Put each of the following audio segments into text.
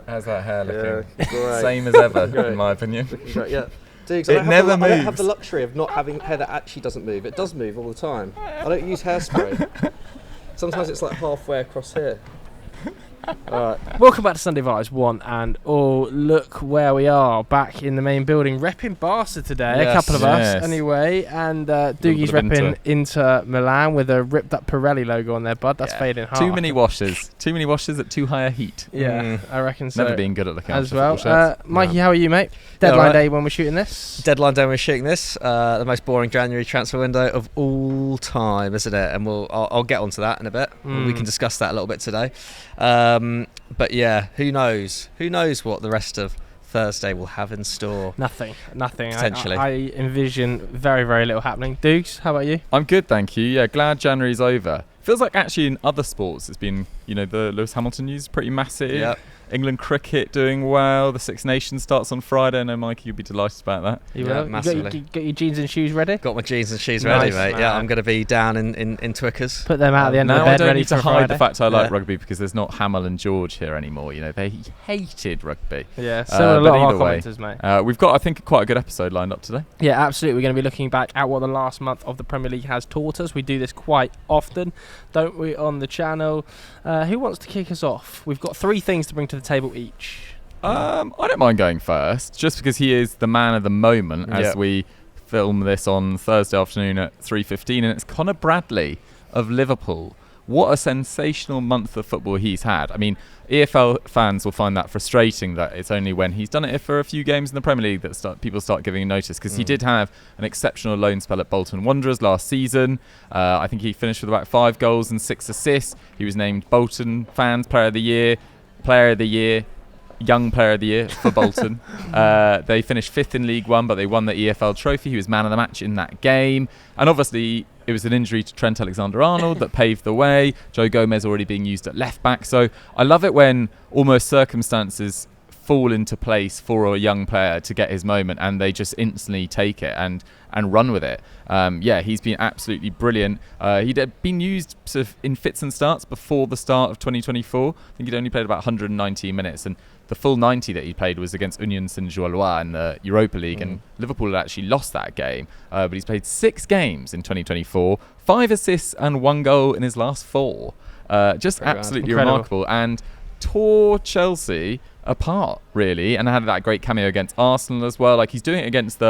How's that hair looking? Great. Same as ever, in my opinion. Great, yeah. Dude, It never I don't have moves. the luxury of not having hair that actually doesn't move. It does move all the time. I don't use hairspray. Sometimes it's like halfway across here. Alright. Welcome back to Sunday Vibes 1 and all. Look where we are, back in the main building, repping Barca today, a couple of us anyway, and Doogie's repping Inter Milan with a ripped up Pirelli logo on their bud. That's fading hard. Too many washes at too high a heat. Yeah, I reckon so. Never been good at looking as after well. football shirts. Mikey, how are you, mate? Deadline day when we're shooting this. Deadline day when we're shooting this. The most boring January transfer window of all time, isn't it? And I'll get onto that in a bit. We can discuss that a little bit today. But yeah, who knows? Who knows what the rest of Thursday will have in store? Nothing. Potentially. I envision very, very little happening. Dukes, how about you? I'm good, thank you. Yeah, glad January's over. Feels like actually in other sports it's been, the Lewis Hamilton news is pretty massive. Yep. England cricket doing well. The Six Nations starts on Friday. I know, Mikey, you'll be delighted about that. You will? Massively. Got your jeans and shoes ready? Got my jeans and shoes ready, mate. Man. Yeah, I'm going to be down in Twickers. Put them out at the end of the now bed, I don't ready need to for hide Friday. the fact I like rugby because there's not Hamill and George here anymore. They hated rugby. Yeah, so a lot of our either way, commenters, mate. we've got, I think, quite a good episode lined up today. Yeah, absolutely. We're going to be looking back at what the last month of the Premier League has taught us. We do this quite often, don't we, on the channel? Who wants to kick us off? We've got 3 things to bring to the table each. I don't mind going first, just because he is the man of the moment as we film this on Thursday afternoon at 3:15, and it's Conor Bradley of Liverpool. What a sensational month of football he's had. I mean, EFL fans will find that frustrating that it's only when he's done it for a few games in the Premier League that people start giving him notice, because he did have an exceptional loan spell at Bolton Wanderers last season. I think he finished with about 5 goals and 6 assists. He was named Bolton Fans Player of the Year, Young Player of the Year for Bolton. They finished 5th in League One, but they won the EFL trophy. He was man of the match in that game. And obviously, it was an injury to Trent Alexander-Arnold that paved the way. Joe Gomez already being used at left back. So I love it when almost circumstances fall into place for a young player to get his moment and they just instantly take it and run with it. He's been absolutely brilliant. He'd been used sort of in fits and starts before the start of 2024. I think he'd only played about 119 minutes, and the full 90 that he played was against Union Saint-Gilloise in the Europa League, and Liverpool had actually lost that game. But he's played 6 games in 2024, 5 assists and 1 goal in his last 4. Just Very absolutely remarkable, and tore Chelsea apart, really, and had that great cameo against Arsenal as well. Like, he's doing it against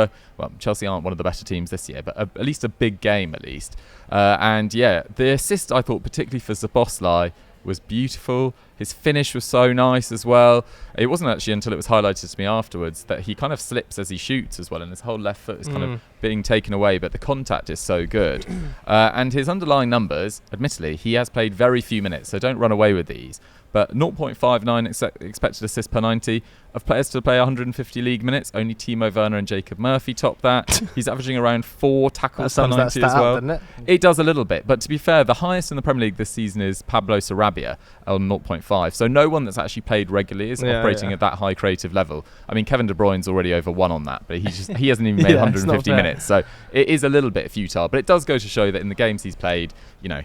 Chelsea aren't one of the better teams this year, but at least a big game at least. The assist, I thought, particularly for Szoboszlai, was beautiful. His finish was so nice as well. It wasn't actually until it was highlighted to me afterwards that he kind of slips as he shoots as well, and his whole left foot is kind of being taken away, but the contact is so good. And his underlying numbers, admittedly, he has played very few minutes, so don't run away with these. But 0.59 expected assists per 90. Of players to play 150 league minutes, only Timo Werner and Jacob Murphy top that. He's averaging around 4 tackles per 90 as well. Up, it does a little bit, but to be fair, the highest in the Premier League this season is Pablo Sarabia on 0.5. So no one that's actually played regularly is operating at that high creative level. I mean, Kevin De Bruyne's already over 1 on that, but he hasn't even made 150 minutes. So it is a little bit futile, but it does go to show that in the games he's played,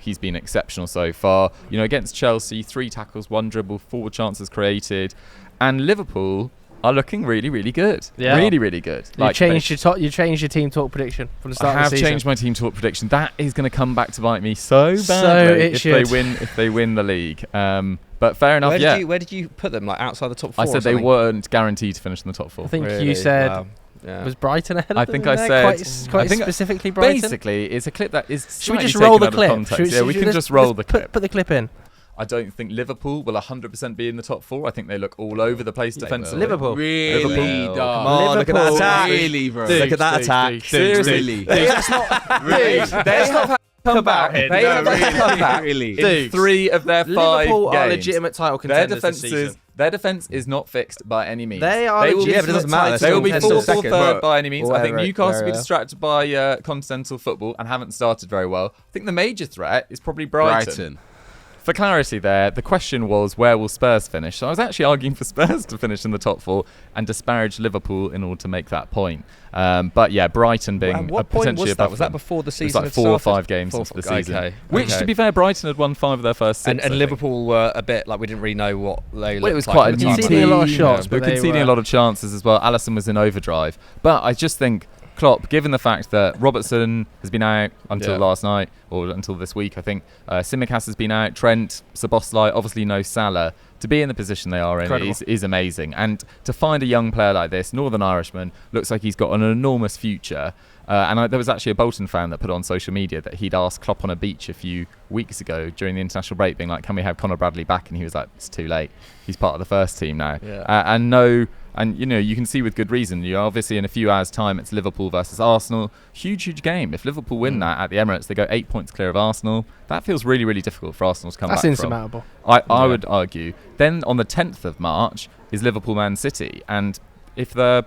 he's been exceptional so far. Against Chelsea, 3 tackles, 1 dribble, 4 chances created. And Liverpool are looking really, really good. Yeah. Really, really good. You changed your team talk prediction from the start of the season. I have changed my team talk prediction. That is going to come back to bite me so badly if they win the league. But fair enough. Where did you put them? Like outside the top 4? I said they weren't guaranteed to finish in the top 4. I think you said. Yeah. Was Brighton ahead of them? I think I said quite specifically Brighton. Basically, it's a clip that is. Should we just roll the clip? We can just roll the clip. Put the clip in. I don't think Liverpool will 100% be in the top 4. I think they look all over the place defensively. Liverpool. Really? Come on, look at that attack. Really, bro. Look at that attack. Seriously. That's not really. They have come back. They have come back in 3 of their 5 Liverpool games. are legitimate title contenders this season. Their defence is not fixed by any means. They are but it doesn't matter. They will be 4th or 3rd by any means. I think Newcastle will be distracted by continental football and haven't started very well. I think the major threat is probably Brighton. for clarity there, the question was where will Spurs finish? So I was actually arguing for Spurs to finish in the top 4 and disparage Liverpool in order to make that point. But yeah, Brighton being what point potentially was that? above Was them. that before the season? It was like 4 or 5 games into the season. Okay. Which, to be fair, Brighton had won 5 of their first 6. And Liverpool were a bit like we didn't really know what they looked it was like. quite a new conceding team. a lot of shots, They but were conceding a lot of chances as well. Alisson was in overdrive. But I just think Klopp, given the fact that Robertson has been out until last night, or until this week, I think, Tsimikas has been out, Trent, Szoboszlai, obviously no Salah, to be in the position they are in is amazing. And to find a young player like this, Northern Irishman, looks like he's got an enormous future. There was actually a Bolton fan that put on social media that he'd asked Klopp on a beach a few weeks ago during the international break, being like, can we have Conor Bradley back? And he was like, it's too late. He's part of the first team now. And you can see with good reason. Obviously in a few hours' time, it's Liverpool versus Arsenal. Huge game. If Liverpool win that at the Emirates, they go 8 points clear of Arsenal. That feels really, really difficult for Arsenal to come back That's insurmountable. I would argue. Then on the 10th of March is Liverpool Man City, and if they're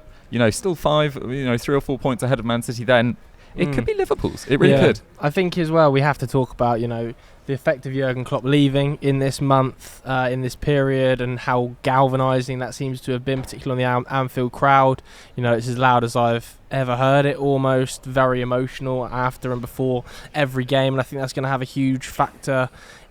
still 3 or 4 points ahead of Man City, then it could be Liverpool's. It really could. I think as well we have to talk about the effect of Jürgen Klopp leaving in this month, in this period, and how galvanising that seems to have been, particularly on the Anfield crowd. It's as loud as I've ever heard it, almost. Very emotional after and before every game, and I think that's going to have a huge factor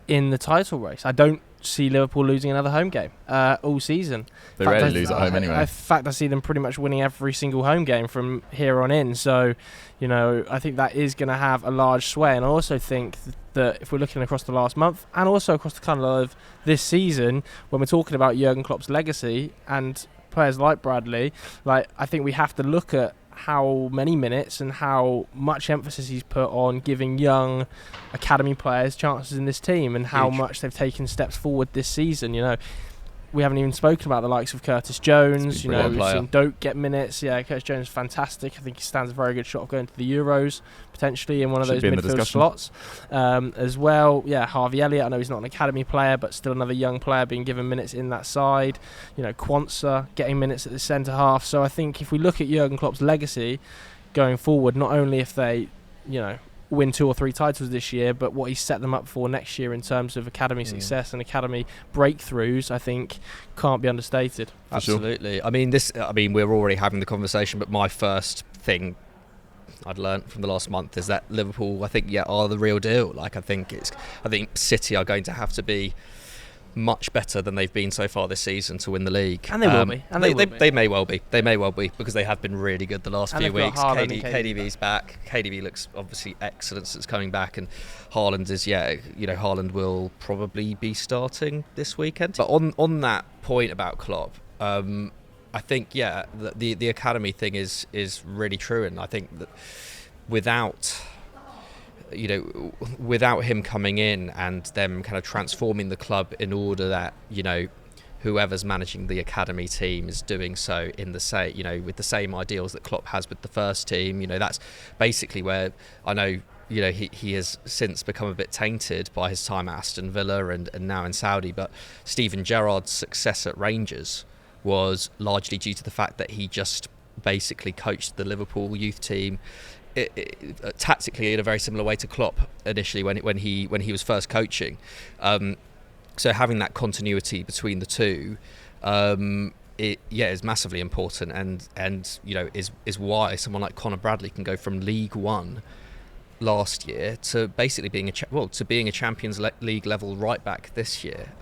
in the title race. I don't see Liverpool losing another home game all season. They rarely lose at home anyway. In fact, I see them pretty much winning every single home game from here on in. So, I think that is going to have a large sway. And I also think that if we're looking across the last month and also across the kind of this season, when we're talking about Jürgen Klopp's legacy and players like Bradley, I think we have to look at how many minutes and how much emphasis he's put on giving young academy players chances in this team, and how much they've taken steps forward this season. We haven't even spoken about the likes of Curtis Jones. We've seen Doak get minutes. Yeah, Curtis Jones is fantastic. I think he stands a very good shot of going to the Euros, potentially in one of those midfield slots as well. Yeah, Harvey Elliott, I know he's not an academy player, but still another young player being given minutes in that side. Quansah getting minutes at the centre half. So I think if we look at Jürgen Klopp's legacy going forward, not only if they, win 2 or 3 titles this year, but what he's set them up for next year in terms of academy success and academy breakthroughs, I think can't be understated. Absolutely. Sure. I mean, we're already having the conversation, but my first thing I'd learnt from the last month is that Liverpool, I think, are the real deal. I think City are going to have to be much better than they've been so far this season to win the league, and they will be. And they may well be. They may well be, because they have been really good the last few weeks. KDB's back. KDB looks obviously excellent since coming back, and Haaland is Haaland will probably be starting this weekend. But on that point about Klopp, I think the academy thing is really true, and I think that without him coming in and them kind of transforming the club in order that whoever's managing the academy team is doing so in the same with the same ideals that Klopp has with the first team, that's basically where I know he has since become a bit tainted by his time at Aston Villa and now in Saudi, but Steven Gerrard's success at Rangers was largely due to the fact that he just basically coached the Liverpool youth team tactically in a very similar way to Klopp initially when he was first coaching. So having that continuity between the two, is massively important, and is why someone like Conor Bradley can go from League One last year to basically being a Champions League level right back this year.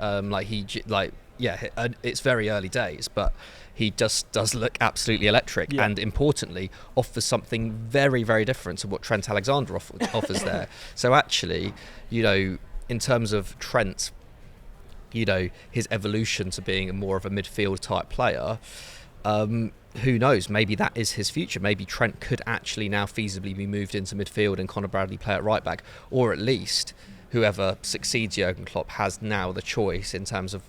It's very early days, but he just does look absolutely electric, and importantly offers something very, very different to what Trent Alexander offers there. So actually, in terms of Trent, his evolution to being more of a midfield type player, who knows, maybe that is his future. Maybe Trent could actually now feasibly be moved into midfield and Conor Bradley play at right back, or at least whoever succeeds Jürgen Klopp has now the choice in terms of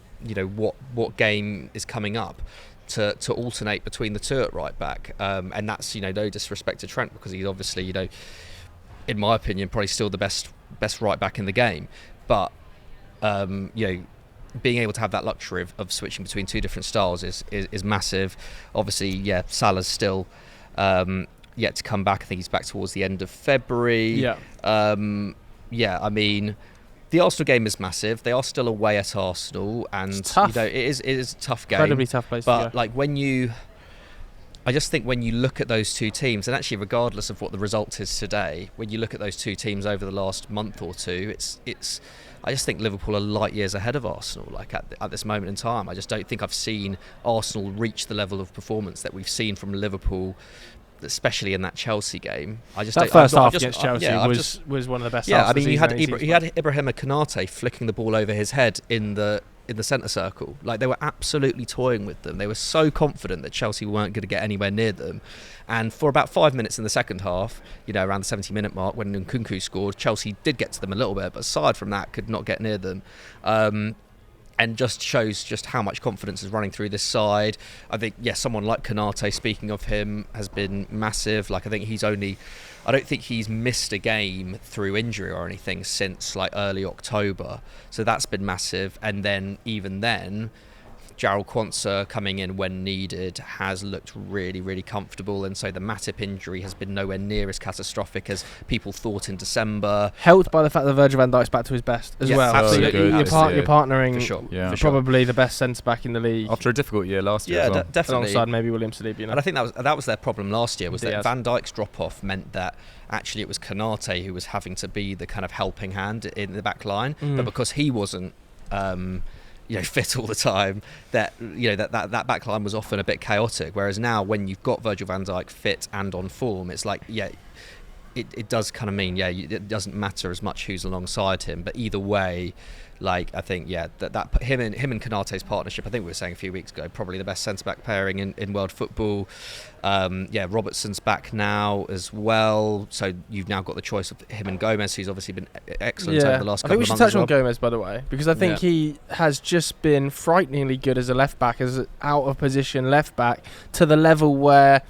what game is coming up to alternate between the two at right back, and that's no disrespect to Trent, because he's obviously in my opinion probably still the best right back in the game, but being able to have that luxury of switching between two different styles is massive. Obviously, Salah's still yet to come back. I think he's back towards the end of February. I mean, the Arsenal game is massive. They are still away at Arsenal, and it's tough. it is a tough game. Incredibly tough place to go. But I just think when you look at those two teams, and actually regardless of what the result is today, when you look at those two teams over the last month or two, it's. I just think Liverpool are light years ahead of Arsenal. Like at this moment in time, I just don't think I've seen Arsenal reach the level of performance that we've seen from Liverpool, especially in that Chelsea game. First half against Chelsea was one of the best. Yeah, I mean, he had Ibrahima Konate flicking the ball over his head in the centre circle. Like, they were absolutely toying with them. They were so confident that Chelsea weren't going to get anywhere near them. And for about 5 minutes in the second half, around the 70-minute mark when Nkunku scored, Chelsea did get to them a little bit, but aside from that, could not get near them. And just shows just how much confidence is running through this side. I think, someone like Konate, speaking of him, has been massive. Like, I don't think he's missed a game through injury or anything since like early October. So that's been massive. And then even then, Jarrell Quansah coming in when needed has looked really, really comfortable. And so the Matip injury has been nowhere near as catastrophic as people thought in December. Helped by the fact that Virgil van Dijk's back to his best as well. Absolutely. You're partnering for sure. For probably the best centre-back in the league. After a difficult year last year as well. Definitely. Alongside maybe William Saliba. And I think that was their problem last year, was that Van Dijk's drop-off meant that actually it was Konate who was having to be the kind of helping hand in the back line. But because he wasn't fit all the time, that back line was often a bit chaotic. Whereas now, when you've got Virgil van Dijk fit and on form, it's like, it does kind of mean, it doesn't matter as much who's alongside him. But either way, like, I think, that him and Konate's partnership, I think we were saying a few weeks ago, probably the best centre-back pairing in world football. Robertson's back now as well, so you've now got the choice of him and Gomez, who's obviously been excellent over the last couple of months. I think we should touch on Gomez, by the way, because I think he has just been frighteningly good as a left-back, as an out-of-position left-back, to the level where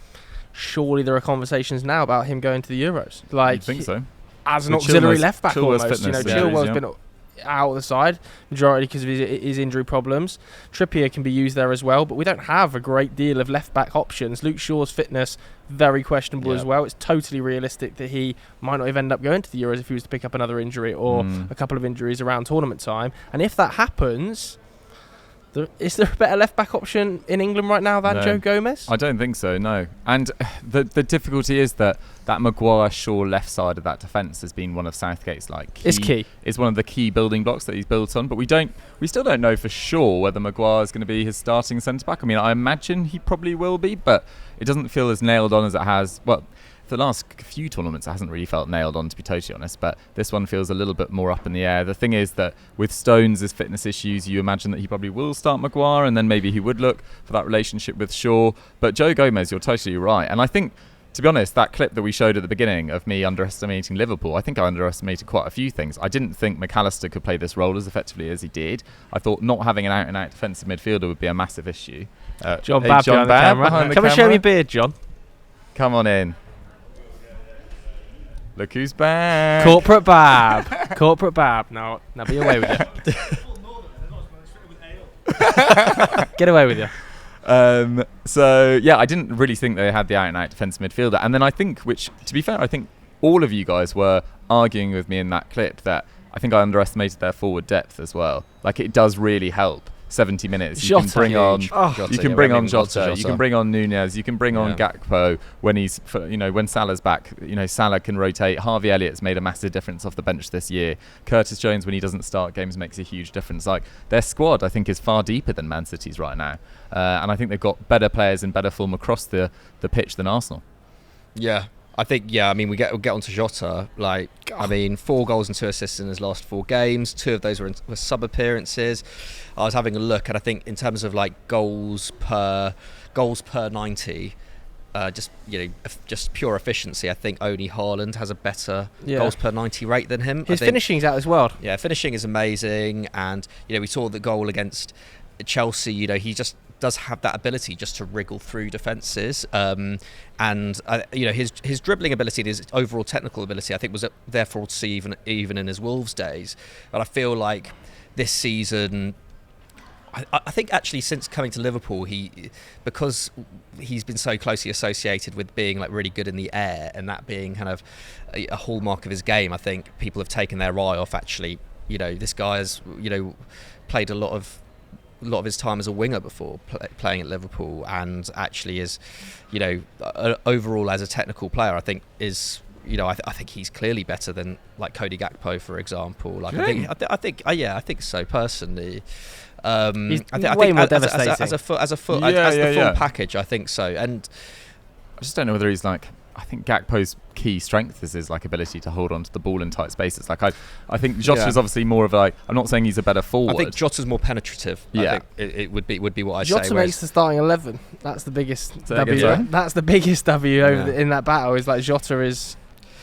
surely there are conversations now about him going to the Euros. Like, you'd think so. As an auxiliary left-back almost. Chilwell's been out of the side majority because of his injury problems. Trippier can be used there as well, but we don't have a great deal of left back options. Luke Shaw's fitness very questionable as well. It's totally realistic that he might not even end up going to the Euros if he was to pick up another injury or a couple of injuries around tournament time. And if that happens, is there a better left back option in England right now than Joe Gomez? I don't think so, no. And the difficulty is that Maguire-Shaw left side of that defence has been one of Southgate's it's key. It's one of the key building blocks that he's built on. But we still don't know for sure whether Maguire is going to be his starting centre back. I mean, I imagine he probably will be, but it doesn't feel as nailed on as it has. Well, for the last few tournaments, it hasn't really felt nailed on, to be totally honest, but this one feels a little bit more up in the air. The thing is that with Stones' fitness issues, you imagine that he probably will start Maguire, and then maybe he would look for that relationship with Shaw. But Joe Gomez, you're totally right. And I think, to be honest, that clip that we showed at the beginning of me underestimating Liverpool, I think I underestimated quite a few things. I didn't think McAllister could play this role as effectively as he did. I thought not having an out-and-out defensive midfielder would be a massive issue. John Babb behind the camera. Come and show me your beard, John. Come on in. Look who's back. Corporate Bab. Corporate Bab. Now be away with you. Get away with you. I didn't really think they had the out-and-out defensive midfielder. And then I think, which, to be fair, I think all of you guys were arguing with me in that clip that I think I underestimated their forward depth as well. Like, it does really help. 70 minutes. You can bring on Jota, you can bring on Nunez, you can bring on Gakpo when Salah's back. Salah can rotate. Harvey Elliott's made a massive difference off the bench this year. Curtis Jones, when he doesn't start games, makes a huge difference. Like, their squad, I think, is far deeper than Man City's right now, and I think they've got better players in better form across the pitch than Arsenal. Yeah. I think, we'll get onto Jota. 4 goals and 2 assists in his last 4 games. 2 of those were sub appearances. I was having a look, and I think in terms of goals per 90, just pure efficiency, I think only Haaland has a better goals per 90 rate than him. His finishing's out as well. Yeah, finishing is amazing, and we saw the goal against Chelsea. He just does have that ability just to wriggle through defences, and his dribbling ability and his overall technical ability, I think, was there for all to see even in his Wolves days. But I feel like this season, I think actually since coming to Liverpool, because he's been so closely associated with being really good in the air and that being kind of a hallmark of his game, I think people have taken their eye off actually this guy has played a lot of his time as a winger before playing at Liverpool, and actually is overall as a technical player, I think is I think he's clearly better than like Cody Gakpo, for example. Like really? I think so personally. He's way more devastating as a full package. I think so, and I just don't know whether he's like. I think Gakpo's key strength is his like ability to hold on to the ball in tight spaces. Like I think Jota's obviously more of like. I'm not saying he's a better forward. I think Jota's more penetrative. Yeah, I think it would be what I say. Jota makes the starting 11. That's the biggest W. Again, that's the biggest W in that battle. Is like Jota is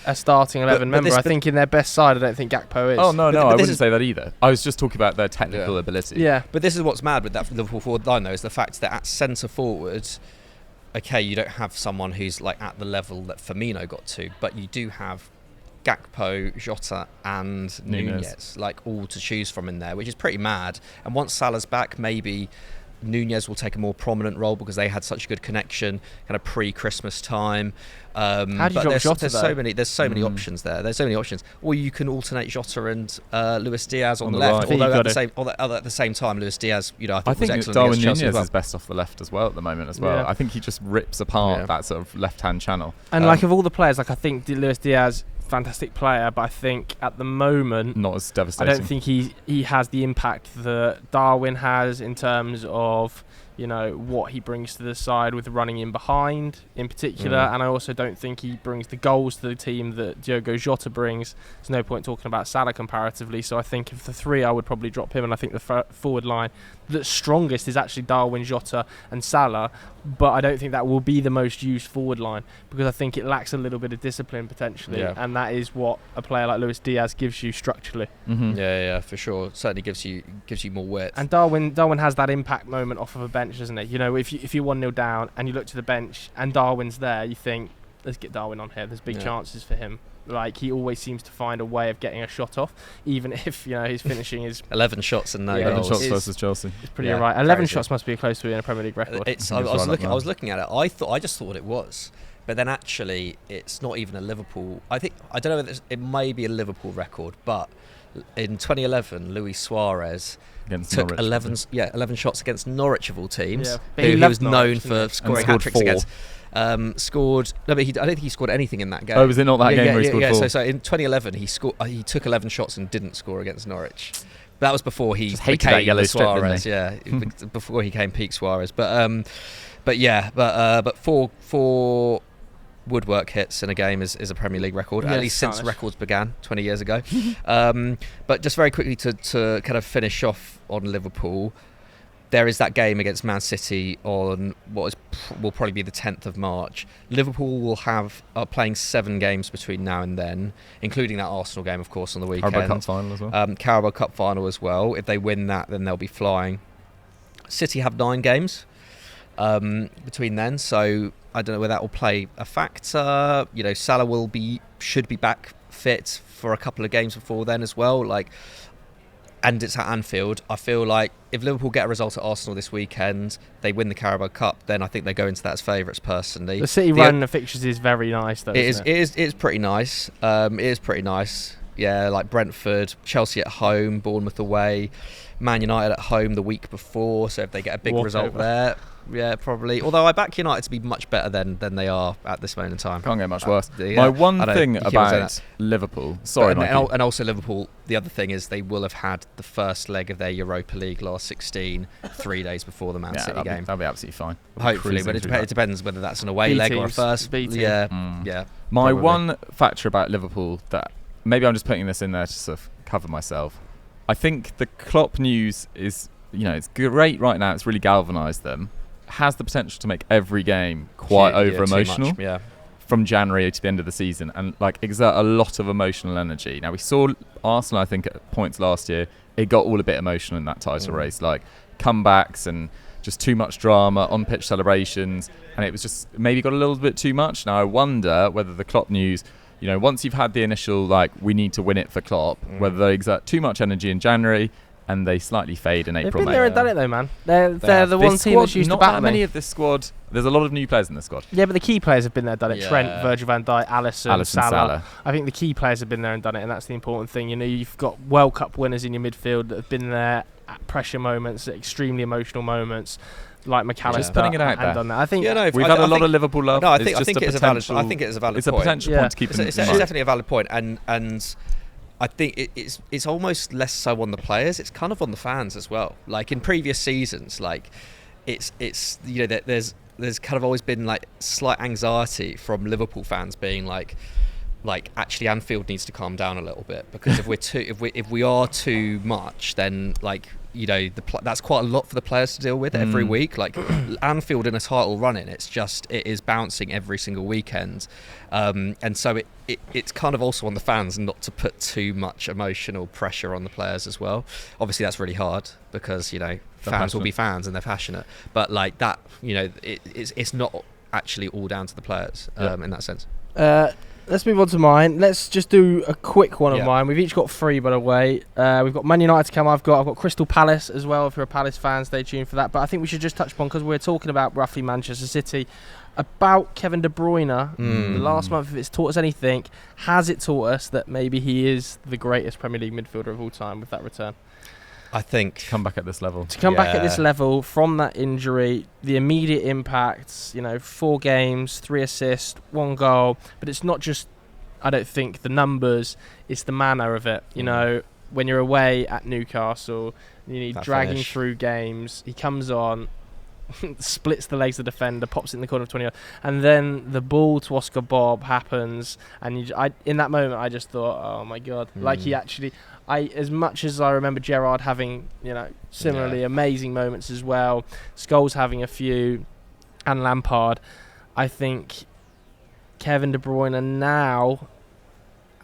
a starting 11 member. I think in their best side, I don't think Gakpo is. Oh no, I wouldn't say that either. I was just talking about their technical ability. Yeah, but this is what's mad with that Liverpool forward line though, is the fact that at centre forward, okay, you don't have someone who's like at the level that Firmino got to, but you do have Gakpo, Jota and Nunez, like all to choose from in there, which is pretty mad. And once Salah's back, maybe Nunez will take a more prominent role because they had such a good connection kind of pre-Christmas time. How do you drop Jota, there's so many options there. There's so many options. Or you can alternate Jota and Luis Diaz on the left. Right. Although at the same time, Luis Diaz, I think Darwin Nunez is best off the left as well at the moment as well. Yeah. I think he just rips apart that sort of left-hand channel. And like of all the players, like I think Luis Diaz, fantastic player, but I think at the moment not as devastating. I don't think he has the impact that Darwin has in terms of what he brings to the side with running in behind in particular, and I also don't think he brings the goals to the team that Diogo Jota brings. There's no point talking about Salah comparatively, so I think of the three I would probably drop him, and I think the forward line that's strongest is actually Darwin, Jota and Salah, but I don't think that will be the most used forward line because I think it lacks a little bit of discipline potentially, and that is what a player like Luis Diaz gives you structurally. Yeah, for sure. Certainly gives you more width. And Darwin has that impact moment off of a bench, doesn't it? If you're 1-0 down and you look to the bench and Darwin's there, you think, let's get Darwin on here. There's big chances for him. Like he always seems to find a way of getting a shot off, even if his finishing is 11 shots and no goals. 11 shots versus Chelsea. It's pretty right. 11 shots must be close to being a Premier League record. I was looking at it. I just thought it was, but then actually it's not even a Liverpool. I don't know whether it may be a Liverpool record, but in 2011, Luis Suarez took 11 shots against Norwich of all teams, who he was known for scoring hat-tricks against. I don't think he scored anything in that game. Oh, was it not that game where he scored 4? So in 2011, he took 11 shots and didn't score against Norwich. That was before he became yellow Suarez. Before he came peak Suarez. But four woodwork hits in a game is a Premier League record, at least since records began 20 years ago. But just very quickly to kind of finish off on Liverpool. There is that game against Man City on will probably be the 10th of March. Liverpool are playing 7 games between now and then, including that Arsenal game, of course, on the weekend. Carabao Cup final as well. Carabao Cup final as well. If they win that, then they'll be flying. City have 9 games between then, so I don't know whether that will play a factor. Salah should be back fit for a couple of games before then as well. And it's at Anfield. I feel like if Liverpool get a result at Arsenal this weekend, they win the Carabao Cup, then I think they go into that as favourites personally. The City run of fixtures is very nice though. It is pretty nice. It is pretty nice. Yeah, like Brentford, Chelsea at home, Bournemouth away, Man United at home the week before. So if they get a big result there, yeah, probably. Although I back United to be much better than they are at this moment in time. Can't get much worse. My one thing about Liverpool, and also Liverpool, the other thing is they will have had the first leg of their Europa League last 16 3 days before the Man City game. That'll be absolutely fine. Hopefully, but it depends whether that's an away leg or a first. Yeah. My one factor about Liverpool that maybe I'm just putting this in there to sort of cover myself. I think the Klopp news is, it's great right now. It's really galvanised them. Has the potential to make every game quite over-emotional from January to the end of the season and exert a lot of emotional energy. Now we saw Arsenal, I think, at points last year, it got all a bit emotional in that title race, comebacks and just too much drama, on-pitch celebrations, and it was just maybe got a little bit too much. Now I wonder whether the Klopp news, once you've had the initial we need to win it for Klopp, whether they exert too much energy in January, and they slightly fade in They've April, been May. there and done it though, man. They're the one team that's used to not battle that many of this squad. There's a lot of new players in the scuad. Yeah, but the key players have been there, done it. Yeah. Trent, Virgil van Dijk, Alisson, Salah. I think the key players have been there and done it, and that's the important thing. You know, you've got World Cup winners in your midfield that have been there at pressure moments, at extremely emotional moments, like McAllister. Just putting it out there. Done that. I think we've had a lot of Liverpool love. No, I think it is a valid. I think it is a valid It's a point. potential point to keep in mind. It's definitely a valid point, and I think it's almost less so on the players. It's kind of on the fans as well. Like in previous seasons, like it's you know there's kind of always been like slight anxiety from Liverpool fans being like actually Anfield needs to calm down a little bit, because if we are too much, then like, you know, that's quite a lot for the players to deal with every week. Like Anfield in a title running, it is bouncing every single weekend, and so it's kind of also on the fans not to put too much emotional pressure on the players as well. Obviously that's really hard because, you know, fans will be fans and they're passionate, but like that, you know, it's not actually all down to the players in that sense. Let's move on to mine. Let's just do a quick one of mine. We've each got 3, by the way. We've got Man United to come. I've got Crystal Palace as well. If you're a Palace fan, stay tuned for that. But I think we should just touch upon, because we're talking about roughly Manchester City, about Kevin De Bruyne. The last month, if it's taught us anything, has it taught us that maybe he is the greatest Premier League midfielder of all time with that return? I think to come back at this level from that injury, the immediate impacts, you know, 4 games, 3 assists, 1 goal, but it's not just, I don't think, the numbers, it's the manner of it. You know, when you're away at Newcastle, you need dragging through games, he comes on, splits the legs of the defender, pops it in the corner of 20, and then the ball to Oscar Bob happens, and in that moment I just thought, oh my god, like he actually, as much as I remember Gerrard having, you know, similarly amazing moments as well, Scholes having a few, and Lampard, I think Kevin De Bruyne now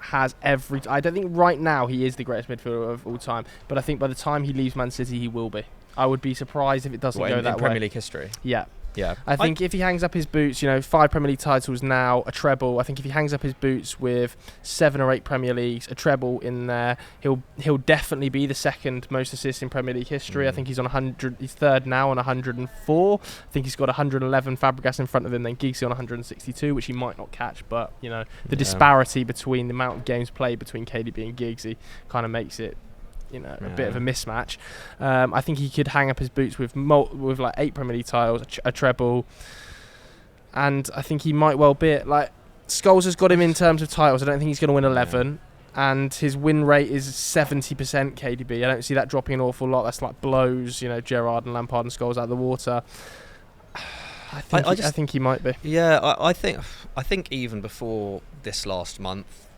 has I don't think right now he is the greatest midfielder of all time, but I think by the time he leaves Man City he will be. I would be surprised if it doesn't go that way. In Premier League history? Yeah. Yeah. I think if he hangs up his boots, you know, 5 Premier League titles now, a treble. I think if he hangs up his boots with 7 or 8 Premier Leagues, a treble in there, he'll definitely be the second most assists in Premier League history. I think he's on 100. He's third now on 104. I think he's got 111 Fabregas in front of him, then Giggsy on 162, which he might not catch. But, you know, the disparity between the amount of games played between KDB and Giggsy kind of makes it, you know, a bit of a mismatch. I think he could hang up his boots with like 8 Premier League titles, a treble, and I think he might well be it. Like, Scholes has got him in terms of titles. I don't think he's going to win 11, and his win rate is 70% KDB. I don't see that dropping an awful lot. That's like blows, you know, Gerrard and Lampard and Scholes out of the water. I think he might be. Yeah, I think even before this last month,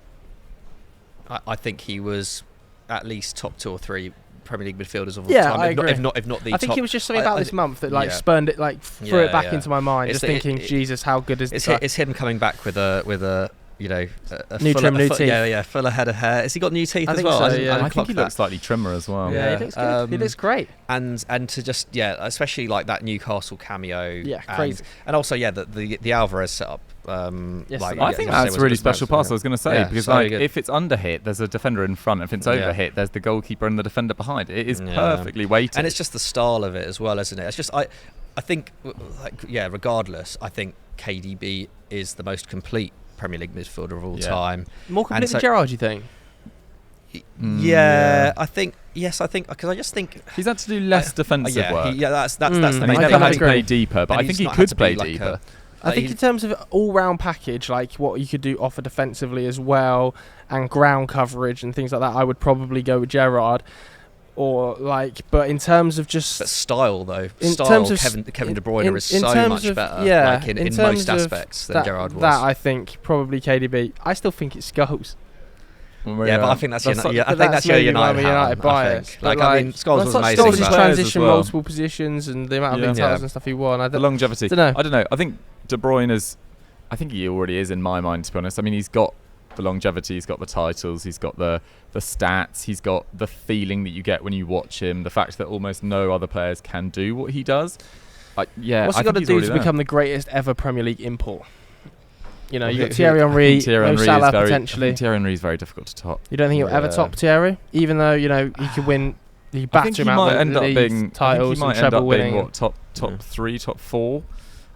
I think he was at least top 2 or 3 Premier League midfielders of all time. I agree. If not the top. I think it was just something about this month that spurned it, threw it back into my mind. Just thinking, Jesus, how good is this? It's him coming back with a you know, a new trim, new teeth. Fuller head of hair. Has he got new teeth as well? So, yeah. I think he looks slightly trimmer as well. Yeah, he looks good. He looks great. And to just especially like that Newcastle cameo. Yeah, crazy. And also the Alvarez setup. I think that's a really special pass. I was going to say, because if it's under hit, there's a defender in front. If it's over hit, there's the goalkeeper and the defender behind. It is perfectly weighted, and it's just the style of it as well, isn't it? It's just I think regardless, I think KDB is the most complete Premier League midfielder of all time. More complete than Gerrard, you think? I think because I just think he's had to do less defensive work. That's the and main he's thing. never had to play deeper, but I think he could play deeper. I think in terms of all-round package, like what you could do offer defensively as well, and ground coverage and things like that, I would probably go with Gerrard. But in terms of just style, though, Kevin De Bruyne is so much better. In most aspects than Gerrard was. That I think probably KDB. I still think it's Scholes. But I think that's your United bias. I mean, Scholes was amazing. Scholes has transitioned multiple positions, and the amount of league titles and stuff he won. The longevity. I don't know. I think De Bruyne I think he already is in my mind, to be honest. I mean, he's got the longevity, he's got the titles, he's got the stats, he's got the feeling that you get when you watch him, the fact that almost no other players can do what he does. What's he got to do to become the greatest ever Premier League import? You know, you got Thierry Henry, Salah potentially. Thierry Henry is very difficult to top. You don't think he'll ever top Thierry? Even though, you know, he could win He battered him out of the league titles and treble winning. Top 3, top 4.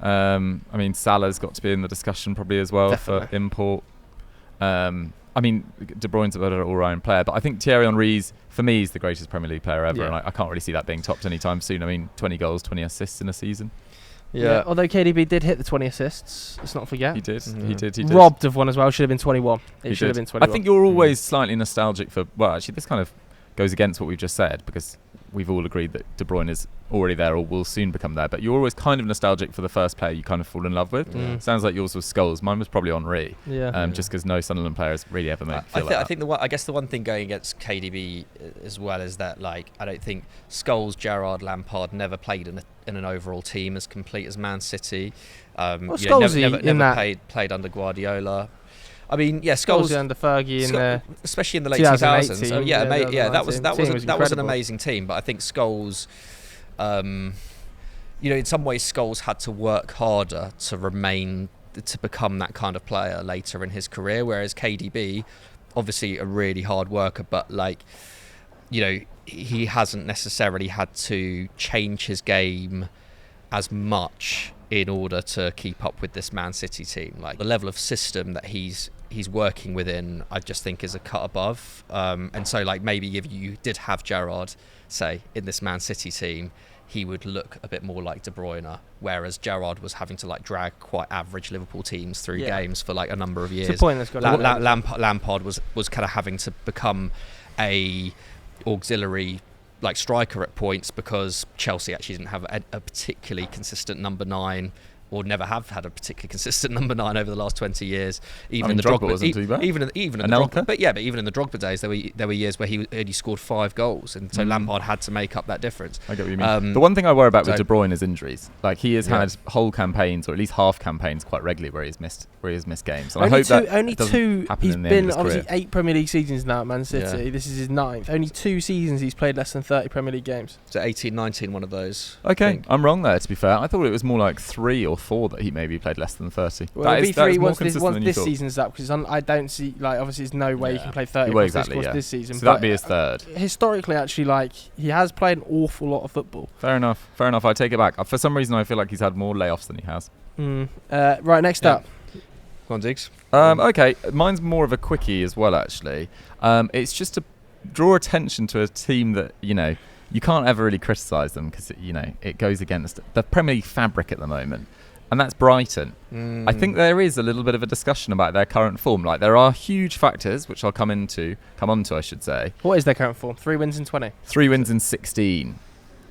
I mean, Salah's got to be in the discussion probably as well. Definitely. For import. I mean, De Bruyne's a better all-round player, but I think Thierry Henry's, for me, is the greatest Premier League player ever, and I can't really see that being topped anytime soon. I mean, 20 goals, 20 assists in a season. Yeah. Although KDB did hit the 20 assists, let's not forget. He did. He did. Robbed of one as well. Should have been 21. It should have been 21. I think you're always slightly nostalgic for. Well, actually, this kind of goes against what we've just said, because we've all agreed that De Bruyne is already there or will soon become there. But you're always kind of nostalgic for the first player you kind of fall in love with. Sounds like yours was Scholes. Mine was probably Henry. Just because no Sunderland players really ever made me feel like that. I think I guess the one thing going against KDB as well is that, like, I don't think Scholes, Gerrard, Lampard never played in an overall team as complete as Man City. Never played under Guardiola. I mean, Scholes under Fergie especially in the late 2000s. So that was an amazing team. But I think Scholes, in some ways, Scholes had to work harder to become that kind of player later in his career. Whereas KDB, obviously a really hard worker, but he hasn't necessarily had to change his game as much in order to keep up with this Man City team. Like, the level of system that he's working within, I just think is a cut above. And so, like, maybe if you did have Gerrard, say, in this Man City team, he would look a bit more like De Bruyne, whereas Gerrard was having to, like, drag quite average Liverpool teams through games for, like, a number of years. It's a point that's got Lampard was kind of having to become a auxiliary, like, striker at points, because Chelsea actually didn't have a particularly consistent number 9, or never have had a particularly consistent number 9 over the last 20 years. Even in the Drogba wasn't too bad. Even in the Drogba, but even in the Drogba days, there were years where he only scored 5 goals, and so Lampard had to make up that difference. I get what you mean. The one thing I worry about with De Bruyne is injuries. Like, he has had whole campaigns, or at least half campaigns, quite regularly where he's missed games. And I hope that only two. He's been obviously 8 Premier League seasons now at Man City. Yeah. This is his 9th. Only 2 seasons he's played less than 30 Premier League games. So 18-19, one of those. Okay, I'm wrong there. To be fair, I thought it was more like 3 or 4 that he maybe played less than 30. Well, it'll be 3 once this season's up, because I don't see, like, obviously there's no way you can play 30 this season. So that'd be his 3rd. Historically, actually, like, he has played an awful lot of football. Fair enough. I take it back. For some reason, I feel like he's had more layoffs than he has. Right, next up. Go on, Diggs. Okay, mine's more of a quickie as well, actually. It's just to draw attention to a team that, you can't ever really criticise them, because, it goes against the Premier League fabric at the moment. And that's Brighton. I think there is a little bit of a discussion about their current form. Like, there are huge factors, which I'll come on to, I should say. What is their current form? 3 wins in 20? 3 wins in 16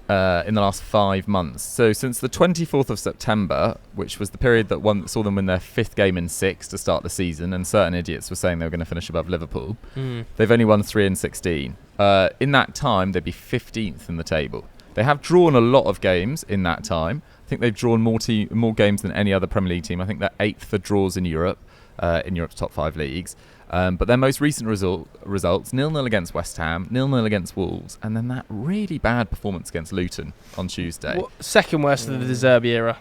in the last 5 months. So since the 24th of September, which was the period that saw them win their 5th game in 6 to start the season, and certain idiots were saying they were going to finish above Liverpool, they've only won 3 in 16. In that time, they'd be 15th in the table. They have drawn a lot of games in that time. I think they've drawn more games than any other Premier League team. I think they're 8th for draws in Europe, in Europe's top 5 leagues. But their most recent results, 0-0 against West Ham, 0-0 against Wolves, and then that really bad performance against Luton on Tuesday. Second worst of the De Zerbi era.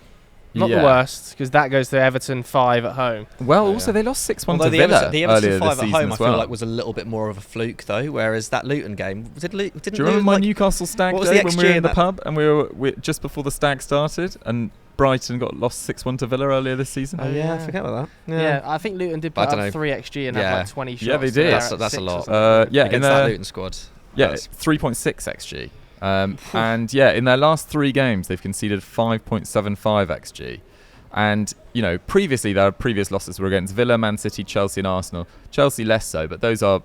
Not the worst, because that goes to Everton 5 at home. Well, also they lost 6-1 to Villa. The Everton 5 at home, I feel like, was a little bit more of a fluke, though. Whereas that Luton game, do you remember my Newcastle Stag day when we were in the pub and we were just before the Stag started, and Brighton got lost 6-1 to Villa earlier this season? Oh yeah, I forget about that. Yeah, I think Luton did put up 3 XG and had like 20 shots. Yeah, they did. That's a lot. Against that Luton squad. Yeah, it's 3.6 XG. And in their last 3 games, they've conceded 5.75 XG. And, previously, their previous losses were against Villa, Man City, Chelsea and Arsenal. Chelsea less so, but those are,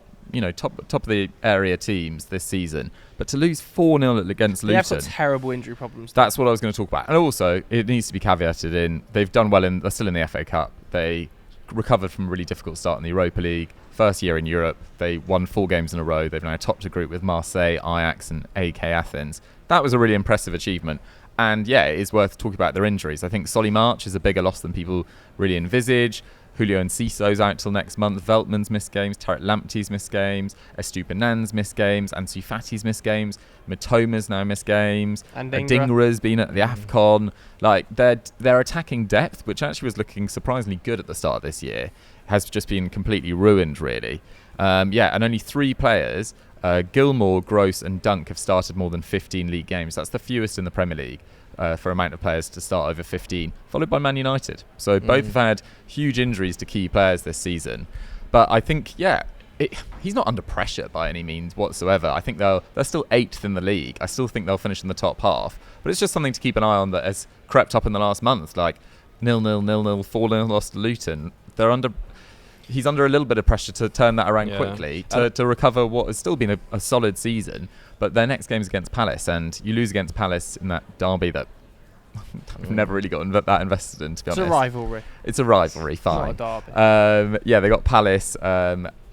top of the area teams this season. But to lose 4-0 against Luton... They have got terrible injury problems. That's what I was going to talk about. And also, it needs to be caveated in, they've done well they're still in the FA Cup. They recovered from a really difficult start in the Europa League. First year in Europe, they won 4 games in a row. They've now topped a group with Marseille, Ajax and AK Athens. That was a really impressive achievement. And it is worth talking about their injuries. I think Solly March is a bigger loss than people really envisage. Julio Enciso's out till next month. Veltman's missed games. Tarek Lamptey's missed games. Estupiñán's missed games. Ansu Fati's missed games. Mitoma's now missed games. And Dingra's been at the AFCON. Like, their attacking depth, which actually was looking surprisingly good at the start of this year, has just been completely ruined, really. And only 3 players, Gilmour, Gross and Dunk, have started more than 15 league games. That's the fewest in the Premier League for amount of players to start over 15, followed by Man United. So both have had huge injuries to key players this season. But I think, he's not under pressure by any means whatsoever. I think they're still 8th in the league. I still think they'll finish in the top half. But it's just something to keep an eye on that has crept up in the last month. Like 0-0, 0-0, 4-0 loss to Luton. He's under a little bit of pressure to turn that around quickly, to recover what has still been a solid season. But their next game is against Palace, and you lose against Palace in that derby that I've never really got that invested in, to be honest. It's a rivalry. It's a rivalry, fine. It's not a derby. They got Palace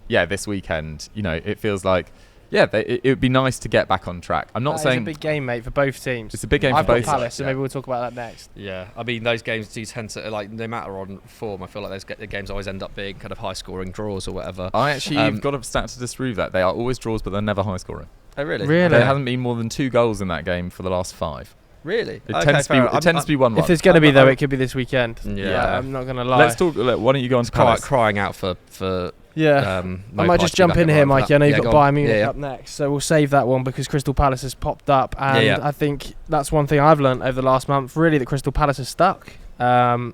this weekend. It feels like it would be nice to get back on track. I'm not saying it's a big game, mate, for both teams. It's a big game for both. Palace, so maybe we'll talk about that next. Yeah, I mean, those games do tend to, no matter on form, I feel like the games always end up being kind of high-scoring draws or whatever. I actually got a stat to disprove that. They are always draws, but they're never high-scoring. Oh, really? Really? There hasn't been more than 2 goals in that game for the last 5. Really? It tends to be 1-1. If there's going to be, though, it could be this weekend. Yeah. I'm not going to lie. Let's talk. Why don't you go on to Palace? Crying out for I might just jump in here, Mikey. I know you've got Bayern Munich up next, so we'll save that one because Crystal Palace has popped up, and I think that's one thing I've learned over the last month, really, that Crystal Palace is stuck. I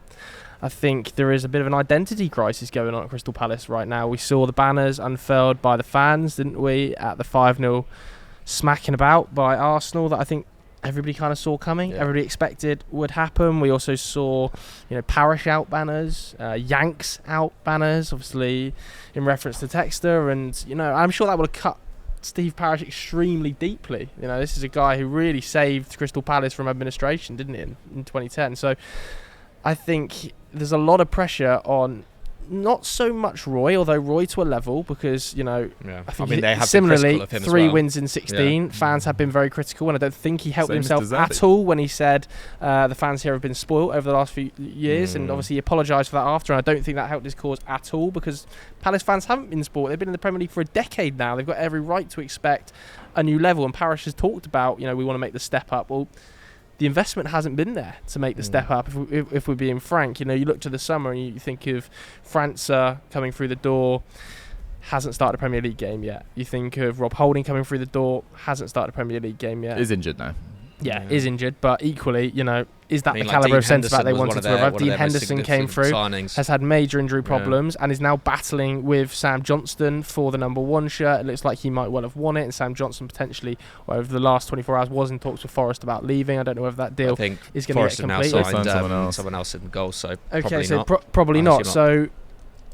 think there is a bit of an identity crisis going on at Crystal Palace right now. We saw the banners unfurled by the fans, didn't we, at the 5-0 smacking about by Arsenal that I think everybody kind of saw coming. Everybody expected would happen. We also saw, Parish out banners, Yanks out banners, obviously in reference to Texter, and I'm sure that would have cut Steve Parish extremely deeply. This is a guy who really saved Crystal Palace from administration, didn't he, in 2010? So I think there's a lot of pressure on. Not so much Roy, although Roy to a level, because I think they have similarly been critical of him 3 as well. wins in 16. Fans have been very critical, and I don't think he helped Same as himself De Zerbi. at all when he said the fans here have been spoilt over the last few years, and obviously he apologised for that after. And I don't think that helped his cause at all, because Palace fans haven't been spoilt. They've been in the Premier League for a decade now. They've got every right to expect a new level. And Parish has talked about, we want to make the step up. Well, the investment hasn't been there to make the step up. If we're being frank, you look to the summer and you think of França coming through the door, hasn't started a Premier League game yet. You think of Rob Holding coming through the door, hasn't started a Premier League game yet. Is injured now. Is injured, but equally, is that the calibre of centre-back they wanted to revive? Dean Henderson came through, has had major injury problems, and is now battling with Sam Johnston for the number 1 shirt. It looks like he might well have won it, and Sam Johnston potentially, over the last 24 hours, was in talks with Forest about leaving. I don't know whether that deal is going to get completed. Forest have now signed someone else in goal, so probably not. So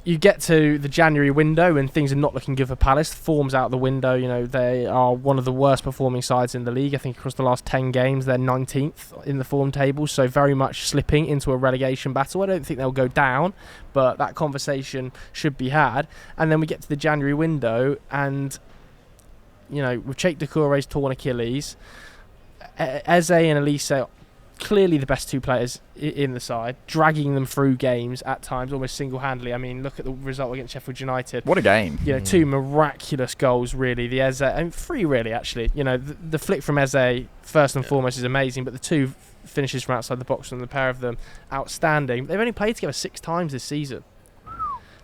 you get to the January window and things are not looking good for Palace. Form's out the window. They are one of the worst performing sides in the league. I think across the last 10 games, they're 19th in the form table, so very much slipping into a relegation battle. I don't think they'll go down, but that conversation should be had. And then we get to the January window, and with Cheikh Doucouré's torn Achilles, Eze and Elise, clearly the best 2 players in the side, dragging them through games at times almost single-handedly. I mean, look at the result against Sheffield United. What a game. 2 miraculous goals, really. The Eze, and 3 really, actually. The flick from Eze, first and foremost, is amazing, but the 2 finishes from outside the box, and the pair of them, outstanding. They've only played together 6 times this season.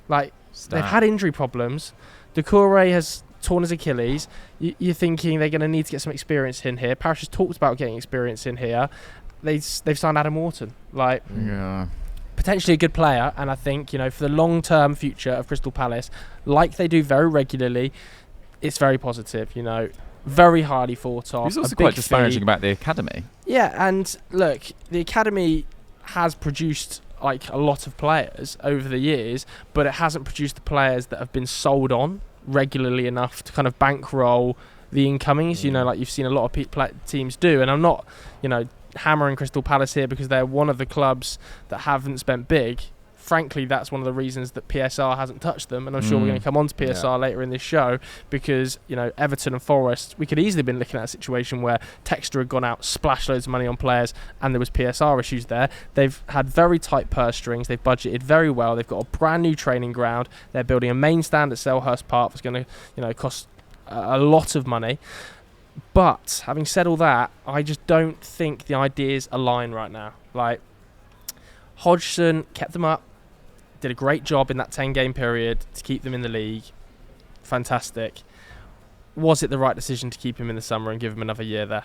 They've had injury problems. Doucouré has torn his Achilles. You're thinking they're going to need to get some experience in here. Parish has talked about getting experience in here. They've signed Adam Wharton, potentially a good player, and I think for the long-term future of Crystal Palace, like they do very regularly, it's very positive. Very highly thought of. He's also quite disparaging about the academy. Yeah, and look, the academy has produced a lot of players over the years, but it hasn't produced the players that have been sold on regularly enough to kind of bankroll the incomings. You've seen a lot of teams do, and I'm not, hammering Crystal Palace here because they're one of the clubs that haven't spent big. Frankly, that's one of the reasons that PSR hasn't touched them, and I'm sure we're going to come on to PSR later in this show, because Everton and Forest, we could easily have been looking at a situation where Textor had gone out, splashed loads of money on players, and there was PSR issues there. They've had very tight purse strings. They've budgeted very well. They've got a brand new training ground. They're building a main stand at Selhurst Park that's going to cost a lot of money. But having said all that, I just don't think the ideas align right now. Hodgson kept them up, did a great job in that 10-game period to keep them in the league. fantastic. Was it the right decision to keep him in the summer and give him another year there?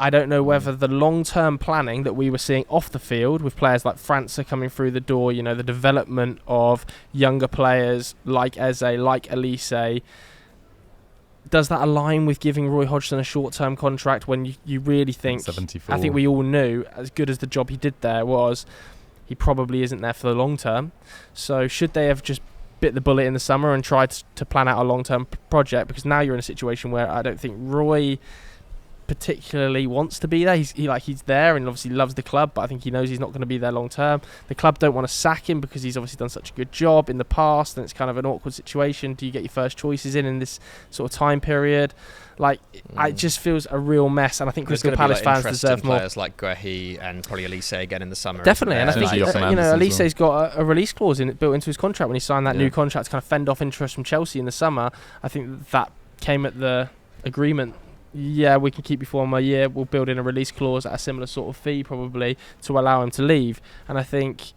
I don't know whether the long-term planning that we were seeing off the field with players like França coming through the door, you know, the development of younger players like Eze, like Elise, does that align with giving Roy Hodgson a short-term contract when you really think... 74. I think we all knew, as good as the job he did there was, he probably isn't there for the long term. So should they have just bit the bullet in the summer and tried to plan out a long-term project? Because now you're in a situation where I don't think Roy particularly wants to be there. He's there and obviously loves the club, but I think he knows he's not going to be there long term. The club don't want to sack him because he's obviously done such a good job in the past, and it's kind of an awkward situation. Do you get your first choices in this sort of time period? Like, it just feels a real mess, and I think Crystal Palace fans deserve more. Players like Guehi and probably Elise again in the summer. Definitely, and I think Elise's got a release clause built into his contract when he signed that new contract to kind of fend off interest from Chelsea in the summer. I think that came at the agreement. Yeah, we can keep you for 1 more year. We'll build in a release clause at a similar sort of fee, probably, to allow him to leave. And I think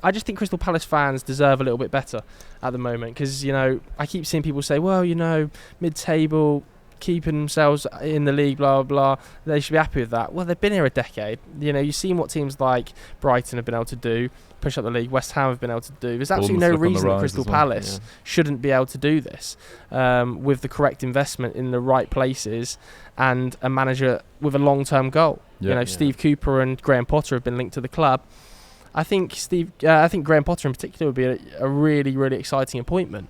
I just think Crystal Palace fans deserve a little bit better at the moment, because, you know, I keep seeing people say, well, you know, mid-table, keeping themselves in the league, blah, blah, blah. They should be happy with that. Well, they've been here a decade. You know, you've seen what teams like Brighton have been able to do, push up the league. West Ham have been able to do. There's absolutely no reason that Crystal Palace shouldn't be able to do this with the correct investment in the right places and a manager with a long-term goal. You know, Steve Cooper and Graham Potter have been linked to the club. I think Graham Potter in particular would be a really, really exciting appointment.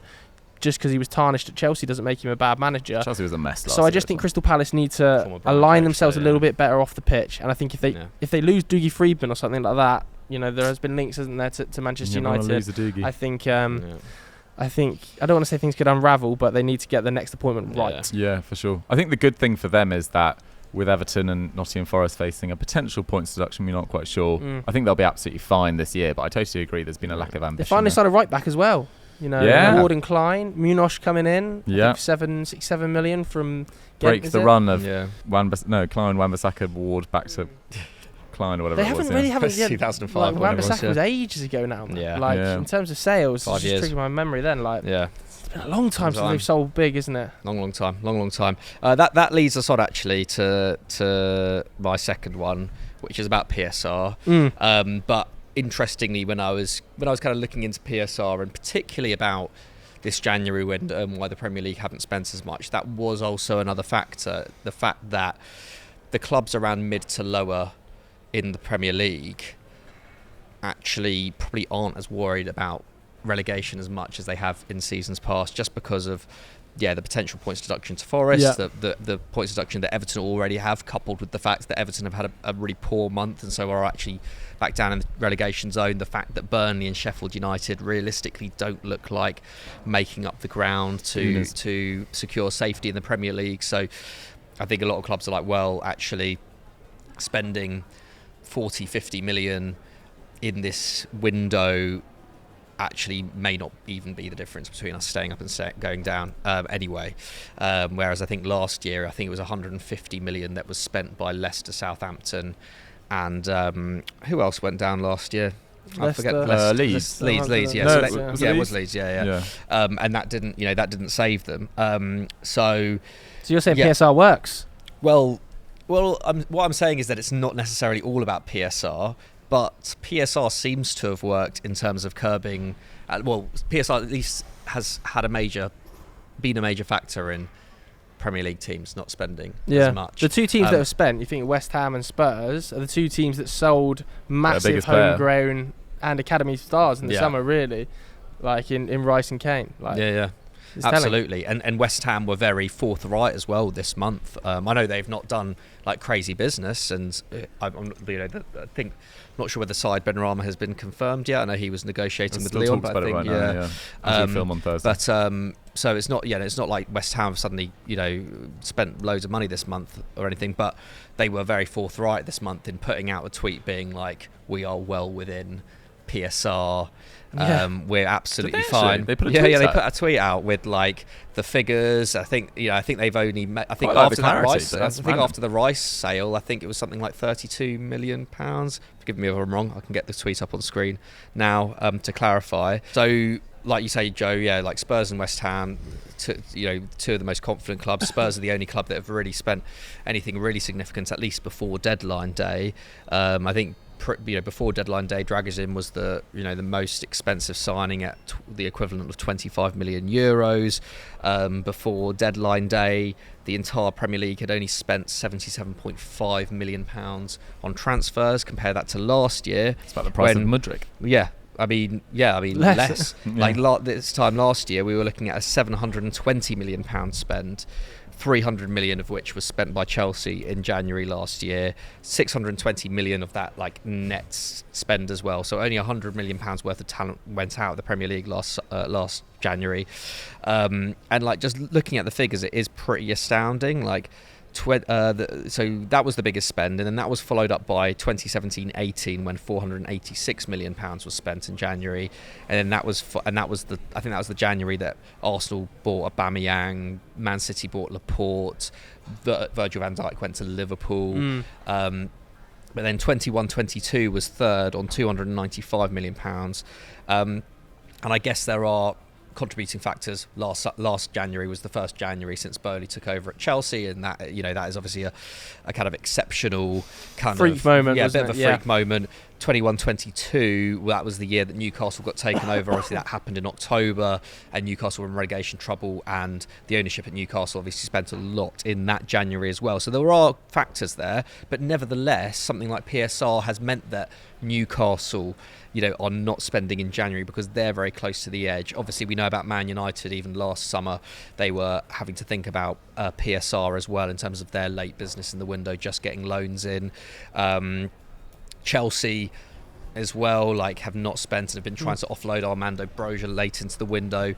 Just because he was tarnished at Chelsea doesn't make him a bad manager. Chelsea was a mess last So I just think Crystal Palace need to align themselves a little bit better off the pitch. And I think if they lose Dougie Friedman or something like that, you know, there has been links, isn't there, to Manchester United. I think I don't want to say things could unravel, but they need to get the next appointment right. Yeah, for sure. I think the good thing for them is that with Everton and Nottingham Forest facing a potential points deduction, we're not quite sure. I think they'll be absolutely fine this year, but I totally agree there's been a lack of ambition. They finally started right back as well. You know, Ward and Klein, Munoz coming in, I think 7 million from Ghent, break the run of Klein, Wan-Bissaka, Ward back to Klein or whatever. They haven't really 2005. Like, Wan-Bissaka was ages ago now. In terms of sales, 5 it's years. just triggering my memory then. It's been a long time since they've sold big, isn't it? Long time. That leads us on actually to my second one, which is about PSR. But interestingly, when I was kind of looking into PSR and particularly about this January window and why the Premier League haven't spent as much, that was also another factor. The fact that the clubs around mid to lower in the Premier League actually probably aren't as worried about relegation as much as they have in seasons past, just because of the potential points deduction to Forest, the points deduction that Everton already have, coupled with the fact that Everton have had a really poor month and so are actually back down in the relegation zone. The fact that Burnley and Sheffield United realistically don't look like making up the ground to secure safety in the Premier League. So I think a lot of clubs are like, well, actually spending 40-50 million in this window actually may not even be the difference between us staying up and going down anyway. Whereas I think last year, I think it was 150 million that was spent by Leicester, Southampton, and who else went down last year? I forget. Leeds. Leeds. Yeah, no, it was Leeds. Yeah. And that didn't save them. So you're saying PSR works? Well, what I'm saying is that it's not necessarily all about PSR. But PSR seems to have worked in terms of curbing. PSR at least has been a major factor in Premier League teams not spending as much. The two teams that have spent, you think West Ham and Spurs, are the two teams that sold massive homegrown and academy stars in the summer, really, like in Rice and Kane. Absolutely. And West Ham were very forthright as well this month. I know they've not done like crazy business, and I think not sure whether Said Benrahma has been confirmed yet. I know he was negotiating with Lyon, but I think film on Thursday. But so it's not like West Ham suddenly spent loads of money this month or anything, but they were very forthright this month in putting out a tweet being like, we are well within PSR. Yeah. We're absolutely Did they fine. actually? They put a tweet They out. put a tweet out with like the figures. I think they've only I think Quite after that clarity, Rice, but I that's think random. after the Rice sale, I think it was something like £32 million. Forgive me if I'm wrong. I can get the tweet up on screen now to clarify. So, like you say, Joe, yeah, like Spurs and West Ham, two of the most confident clubs. Spurs are the only club that have really spent anything really significant, at least before deadline day. I think before deadline day, Dragusin was the most expensive signing at the equivalent of 25 million euros. Before deadline day, the entire Premier League had only spent 77.5 million pounds on transfers. Compare that to last year. It's about the price of Mudryk. Yeah. I mean, less. Yeah. Like this time last year, we were looking at a 720 million pound spend, 300 million of which was spent by Chelsea in January last year. 620 million of that like net spend as well. So only 100 million pounds worth of talent went out of the Premier League last January. And like just looking at the figures, it is pretty astounding. Like. So that was the biggest spend, and then that was followed up by 2017-18 when 486 million pounds was spent in January, and then that was the January that Arsenal bought Aubameyang, Man City bought Laporte, Virgil van Dijk went to Liverpool. But then 21-22 was third on 295 million pounds, and I guess there are contributing factors. Last January was the first January since Bowley took over at Chelsea, and that that is obviously a kind of exceptional kind freak of moment, bit of a freak yeah. moment. 21-22, that was the year that Newcastle got taken over. Obviously that happened in October, and Newcastle were in relegation trouble, and the ownership at Newcastle obviously spent a lot in that January as well. So there are factors there, but nevertheless something like PSR has meant that Newcastle are not spending in January because they're very close to the edge. Obviously we know about Man United. Even last summer they were having to think about PSR as well in terms of their late business in the window, just getting loans in. Chelsea as well, like, have not spent and have been trying to offload Armando Broja late into the window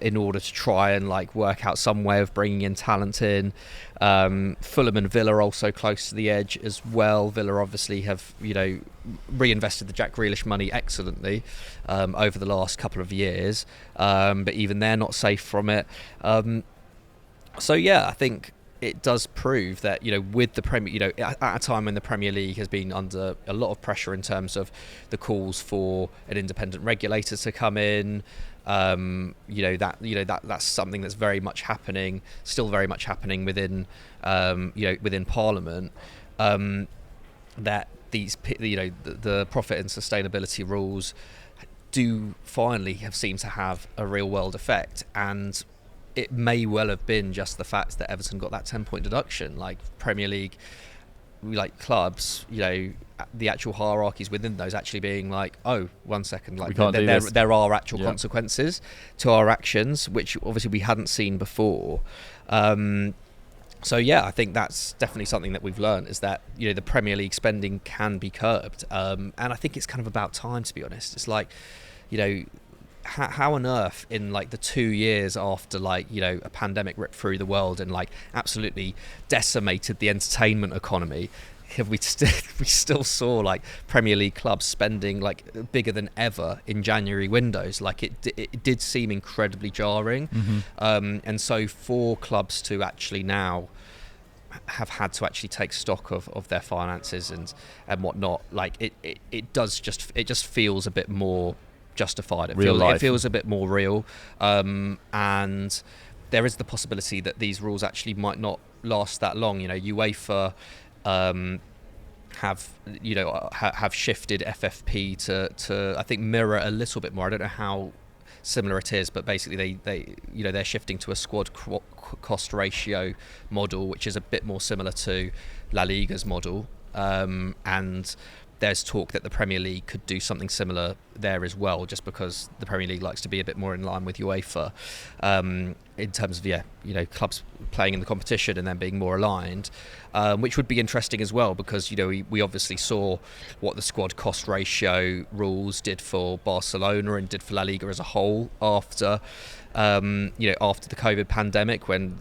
in order to try and like work out some way of bringing in talent in. Fulham and Villa are also close to the edge as well. Villa obviously have reinvested the Jack Grealish money excellently over the last couple of years, but even they're not safe from it. So yeah, I think it does prove that with the Premier, at a time when the Premier League has been under a lot of pressure in terms of the calls for an independent regulator to come in, that's something that's very much happening, still very much happening within within Parliament. That these the profit and sustainability rules do finally have seemed to have a real world effect, and it may well have been just the fact that Everton got that 10-point deduction. Like Premier League, like clubs, the actual hierarchies within those actually being like, oh, 1 second, like there are actual consequences to our actions, which obviously we hadn't seen before. So yeah, I think that's definitely something that we've learned, is that the Premier League spending can be curbed, and I think it's kind of about time, to be honest. It's like, how on earth in like the 2 years after a pandemic ripped through the world and like absolutely decimated the entertainment economy, have we still saw like Premier League clubs spending like bigger than ever in January windows? Like it did seem incredibly jarring. And so for clubs to actually now have had to actually take stock of their finances and whatnot, like it just feels a bit more justified. It feels a bit more real, and there is the possibility that these rules actually might not last that long. UEFA have shifted FFP to I think mirror a little bit more. I don't know how similar it is, but basically they're shifting to a squad cost ratio model, which is a bit more similar to La Liga's model, and there's talk that the Premier League could do something similar there as well, just because the Premier League likes to be a bit more in line with UEFA in terms of clubs playing in the competition and then being more aligned, which would be interesting as well, because we obviously saw what the squad cost ratio rules did for Barcelona and did for La Liga as a whole after after the COVID pandemic, when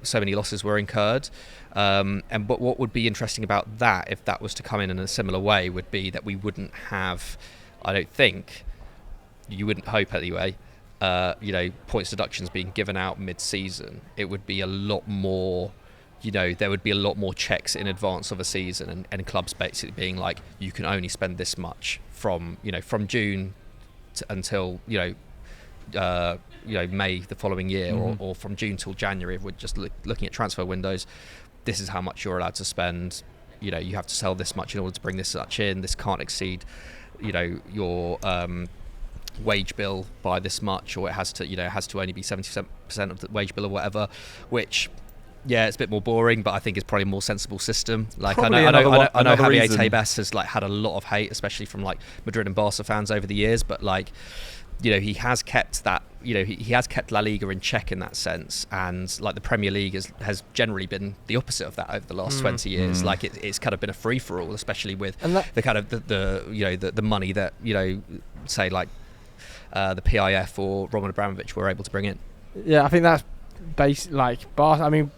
so many losses were incurred. But what would be interesting about that, if that was to come in a similar way, would be that we wouldn't have I don't think, you wouldn't hope anyway, points deductions being given out mid-season. It would be a lot more, there would be a lot more checks in advance of a season, and clubs basically being like, you can only spend this much from June until May the following year, or from June till January. If we're just looking at transfer windows, this is how much you're allowed to spend. You have to sell this much in order to bring this much in. This can't exceed your wage bill by this much, or it has to only be 70% of the wage bill or whatever, which it's a bit more boring, but I think it's probably a more sensible system. Like, I know Javier Tebas has had a lot of hate, especially from Madrid and Barca fans over the years, but he has kept that, he has kept La Liga in check in that sense, and the Premier League has generally been the opposite of that over the last 20 years. It's kind of been a free for all, especially with the kind of the money that say the PIF or Roman Abramovich were able to bring in. Yeah, I think that's I mean,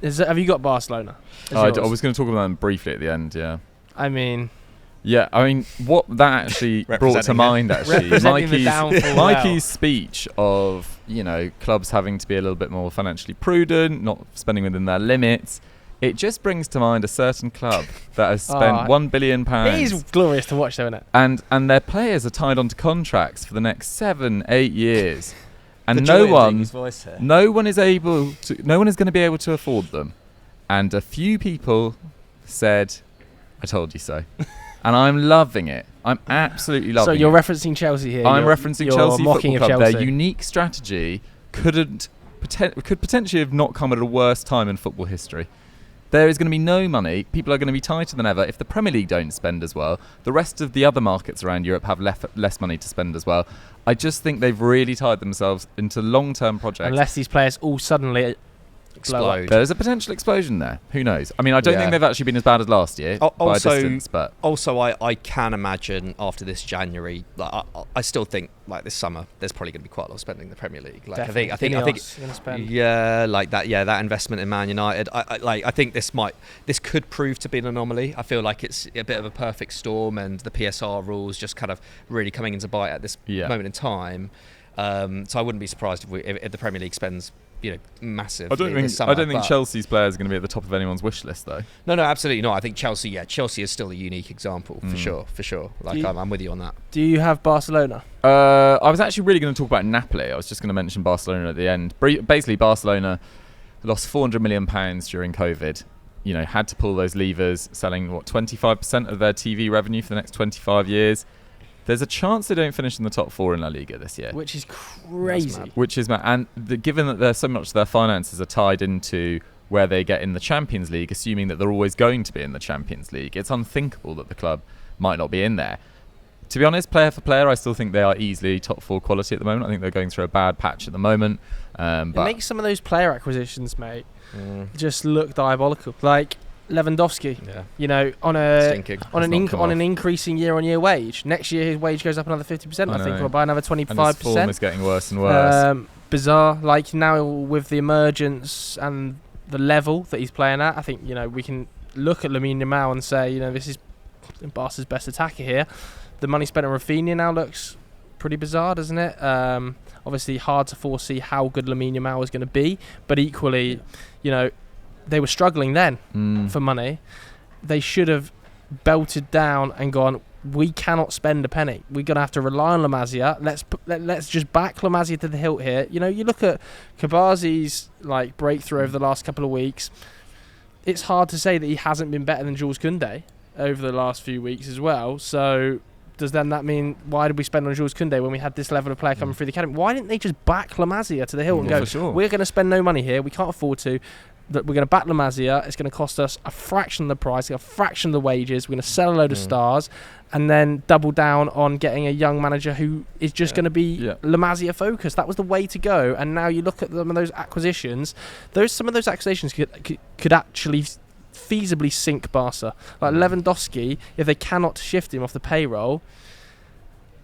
have you got Barcelona? I was going to talk about them briefly at the end. I mean, what that actually brought to mind, Mikey's speech of clubs having to be a little bit more financially prudent, not spending within their limits. It just brings to mind a certain club that has spent £1 billion. It is glorious to watch, though, isn't it? And their players are tied onto contracts for the next 7-8 years. And no one is going to be able to afford them. And a few people said, "I told you so." And I'm loving it. I'm absolutely loving it. So you're referencing Chelsea here. I'm referencing Chelsea Football Club. Chelsea. Their unique strategy could potentially have not come at a worse time in football history. There is going to be no money. People are going to be tighter than ever. If the Premier League don't spend as well, the rest of the other markets around Europe have less money to spend as well. I just think they've really tied themselves into long-term projects. Unless these players all suddenly explode. There's a potential explosion there. Who knows? I mean, I don't think they've actually been as bad as last year by a distance. But also, I can imagine after this January, I still think this summer there's probably going to be quite a lot of spending in the Premier League. I think that investment in Man United. I think this could prove to be an anomaly. I feel like it's a bit of a perfect storm, and the PSR rules just kind of really coming into bite at this moment in time. So I wouldn't be surprised if the Premier League spends massive. I don't think Chelsea's players are going to be at the top of anyone's wish list, though. No, absolutely not. I think Chelsea is still a unique example for sure. I'm with you on that. Do you have Barcelona? I was actually really going to talk about Napoli. I was just going to mention Barcelona at the end. Basically, Barcelona lost £400 million during COVID. Had to pull those levers, selling 25% of their TV revenue for the next 25 years. There's a chance they don't finish in the top 4 in La Liga this year. Which is crazy. Which is mad. And given that there's so much of their finances are tied into where they get in the Champions League, assuming that they're always going to be in the Champions League, it's unthinkable that the club might not be in there. To be honest, player for player, I still think they are easily top 4 quality at the moment. I think they're going through a bad patch at the moment. It makes some of those player acquisitions, mate, just look diabolical. Like Lewandowski, on an increasing year-on-year wage. Next year, his wage goes up another 50%. I think, or by another 25%. And his form is getting worse and worse. Bizarre. Like now, with the emergence and the level that he's playing at, I think we can look at Lamine Yamal and say, this is Barca's best attacker here. The money spent on Rafinha now looks pretty bizarre, doesn't it? Obviously, hard to foresee how good Lamine Yamal is going to be, but equally, they were struggling then for money. They should have belted down and gone, we cannot spend a penny. We're going to have to rely on La Masia. Let's just back La Masia to the hilt here. You look at Kabazi's breakthrough over the last couple of weeks. It's hard to say that he hasn't been better than Jules Koundé over the last few weeks as well. So does then that mean, why did we spend on Jules Koundé when we had this level of player coming through the academy? Why didn't they just back La Masia to the hilt and go, we're going to spend no money here, we can't afford to, that we're going to back La Masia, it's going to cost us a fraction of the price, a fraction of the wages, we're going to sell a load of stars, and then double down on getting a young manager who is just going to be La Masia focused. That was the way to go. And now you look at some of those acquisitions, some of those acquisitions could actually feasibly sink Barca. Like Lewandowski, if they cannot shift him off the payroll,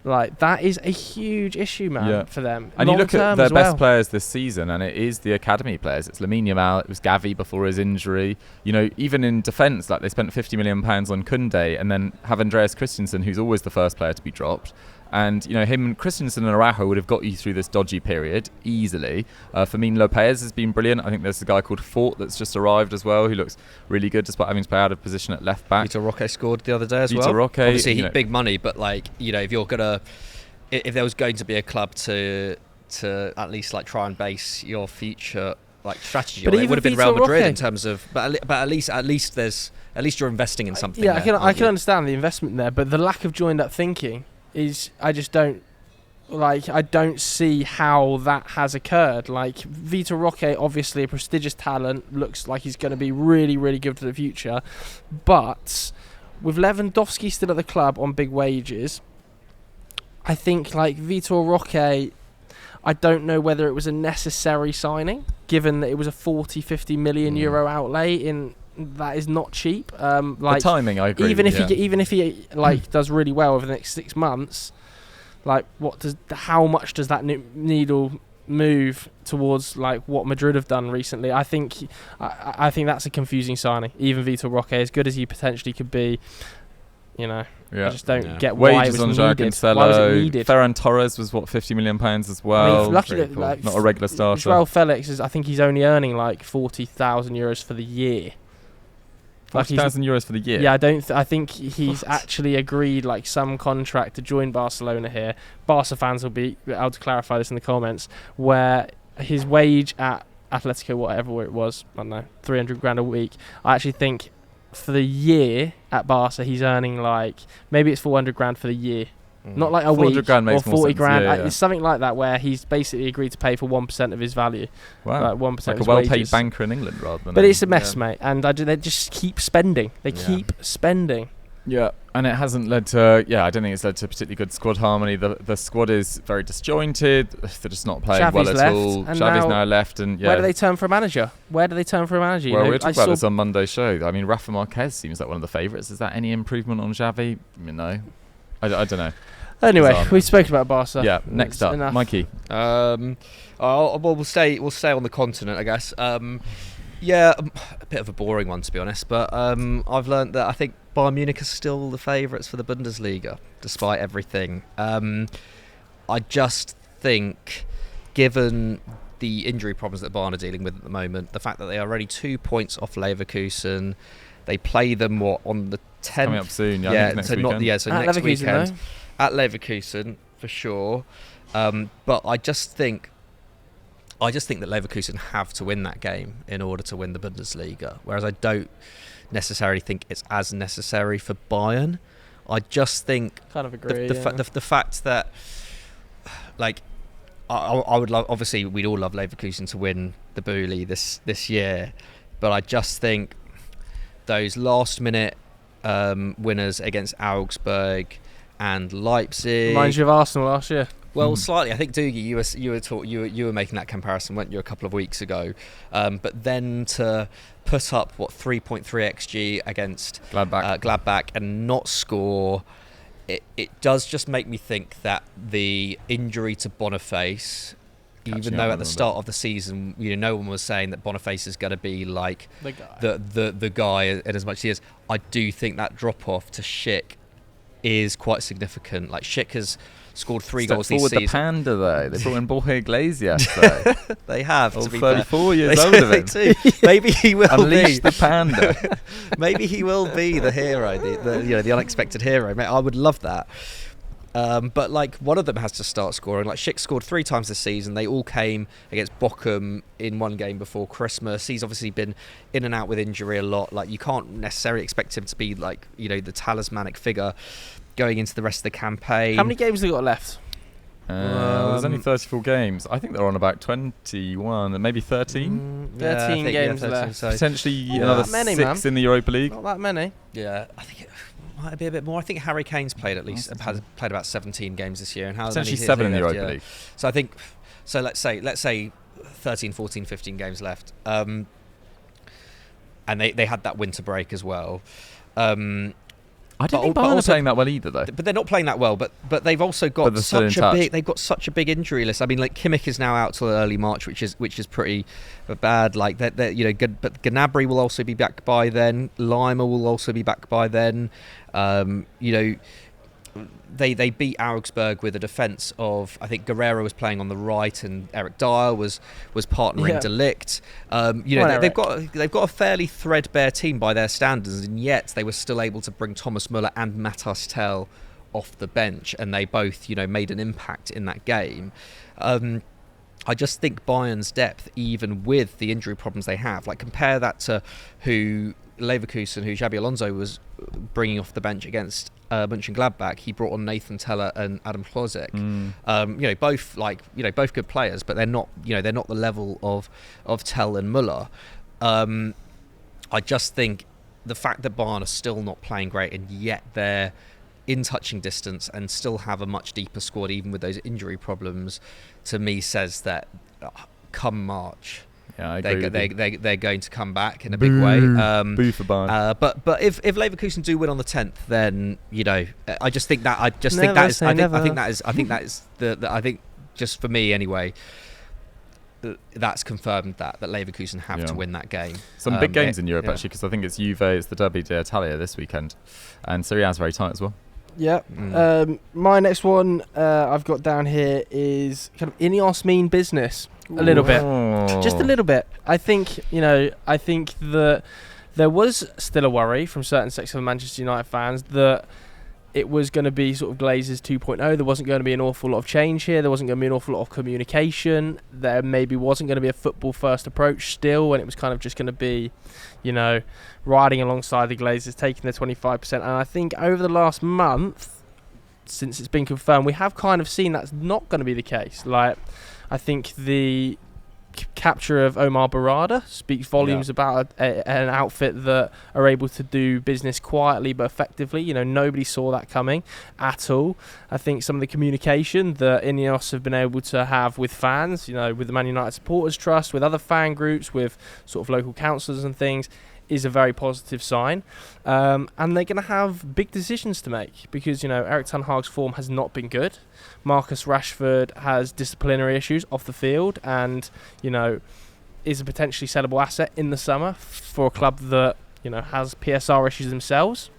Like, that is a huge issue, man, for them. And you look at their best players this season, and it is the academy players. It's Lamine Yamal, it was Gavi before his injury. You know, even in defence, like, they spent £50 million on Koundé, and then have Andreas Christensen, who's always the first player to be dropped. And, you know, him and Christensen and Araujo would have got you through this dodgy period easily. Fermin Lopez has been brilliant. I think there's a guy called Fort that's just arrived as well, who looks really good despite having to play out of position at left back. Vitor Roque scored the other day as well. Vitor Roque, obviously, big money, but, like, you know, if there was going to be a club to at least, like, try and base your future, like, strategy, it would have been Real Madrid in terms of, but at least you're investing in something. Yeah, I can understand the investment there, but the lack of joined up thinking is, I don't see how that has occurred. Like, Vitor Roque, obviously a prestigious talent, looks like he's going to be really, really good for the future. But with Lewandowski still at the club on big wages, I think, like, Vitor Roque, I don't know whether it was a necessary signing, given that it was a 40-50 million euro outlay. That is not cheap. Like, the timing, I agree. Even if he like does really well over the next 6 months, like, how much does that needle move towards, like, what Madrid have done recently? I think that's a confusing signing. Even Vitor Roque, as good as he potentially could be, you know, I just don't get why it was needed. Why was it needed? Ferran Torres was, £50 million as well. I mean, lucky that, like, not a regular starter. Joao Felix I think he's only earning like €40,000 for the year. €40,000 for the year. Yeah, I think he's actually agreed, like, some contract to join Barcelona here. Barca fans will be able to clarify this in the comments, where his wage at Atletico, whatever it was, I don't know, 300 grand a week. I actually think for the year at Barca, he's earning, like, maybe it's 400 grand for the year. Not like a week or 40 grand. It's something like that, where he's basically agreed to pay for 1% of his value. Wow. Like 1% like of his a well-paid wages. banker in England rather than... But it's a mess, mate. And they just keep spending. They keep spending. Yeah, and it hasn't led to... Yeah, I don't think it's led to particularly good squad harmony. The squad is very disjointed. They're just not playing well at all. Xavi's now left. And where do they turn for a manager? Well, we'll talk about this on Monday's show. I mean, Rafa Marquez seems like one of the favourites. Is that any improvement on Xavi? No. I don't know. Anyway, we've spoken about Barca. Yeah, next up, enough. Mikey. We'll stay on the continent, I guess. Yeah, a bit of a boring one, to be honest, but I've learned that I think Bayern Munich are still the favourites for the Bundesliga, despite everything. I just think, given the injury problems that Bayern are dealing with at the moment, the fact that they are already 2 points off Leverkusen, they play them on the 10th. Coming up soon, next weekend. Next weekend. At Leverkusen, for sure. But I just think that Leverkusen have to win that game in order to win the Bundesliga, whereas I don't necessarily think it's as necessary for Bayern. I just think kind of agree. The fact that, like, I would love, obviously we'd all love Leverkusen to win the Bully this year, but I just think those last minute winners against Augsburg and Leipzig reminds you of Arsenal last year. Well, slightly. I think Doogie, you were making that comparison, weren't you, a couple of weeks ago? But then to put up 3.3 xG against Gladbach and not score, it does just make me think that the injury to Boniface, even though at the start of the season, no one was saying that Boniface is going to be like the guy, and as much as he is, I do think that drop off to Schick is quite significant. Like, Schick has scored 3 goals this season. The Panda, though. They brought in Borja Iglesias, though. They have, old to be 34 years old of him. Too. Maybe he will Unleash the Panda. Maybe he will be the hero, the unexpected hero. Mate, I would love that. But, like, one of them has to start scoring. Like, Schick scored 3 times this season. They all came against Bochum in one game before Christmas. He's obviously been in and out with injury a lot. Like, you can't necessarily expect him to be, like, the talismanic figure going into the rest of the campaign. How many games have they got left? There's only 34 games. I think they're on about 21 and maybe 13. 13 games left. So potentially another 6 in the Europa League. Not that many. Yeah, I think it might be a bit more. I think Harry Kane's played has played about 17 games this year, and potentially 7 in the Europa League. So I think, let's say 13, 14, 15 games left. And they had that winter break as well. I don't think Bayern are playing that well either, though. But they're not playing that well. But they've also got such a big injury list. I mean, like Kimmich is now out till early March, which is pretty bad. Like but Gnabry will also be back by then. Lima will also be back by then. They beat Augsburg with a defence of, I think Guerrero was playing on the right and Eric Dyer was partnering De Ligt. They've got a fairly threadbare team by their standards, and yet they were still able to bring Thomas Müller and Matas Tel off the bench, and they both made an impact in that game. I just think Bayern's depth, even with the injury problems they have, like compare that to Leverkusen, who Xabi Alonso was bringing off the bench against Mönchengladbach. He brought on Nathan Teller and Adam Hložek. Both good players, but they're not the level of Tell and Müller. I just think the fact that Bayern are still not playing great, and yet they're in touching distance and still have a much deeper squad, even with those injury problems, to me says that come March, they're going to come back in a big way. Boo for Bayern. But if Leverkusen do win on the 10th, then I think just for me anyway, that's confirmed that Leverkusen have to win that game. Some big games in Europe actually, because I think it's Juve, it's the Derby d'Italia this weekend, and Serie A is very tight as well. Yeah. My next one I've got down here is kind of INEOS mean business. A little bit. Just a little bit. I think that there was still a worry from certain sections of Manchester United fans that it was going to be sort of Glazers 2.0. There wasn't going to be an awful lot of change here. There wasn't going to be an awful lot of communication. There maybe wasn't going to be a football-first approach still, and it was kind of just going to be, riding alongside the Glazers, taking their 25%. And I think over the last month, since it's been confirmed, we have kind of seen that's not going to be the case. Like, I think the capture of Omar Barada speaks volumes about an outfit that are able to do business quietly but effectively. Nobody saw that coming at all. I think some of the communication that INEOS have been able to have with fans, with the Man United Supporters Trust, with other fan groups, with sort of local councillors and things, is a very positive sign. And they're going to have big decisions to make because, Erik ten Hag's form has not been good. Marcus Rashford has disciplinary issues off the field and, is a potentially sellable asset in the summer for a club that, has PSR issues themselves.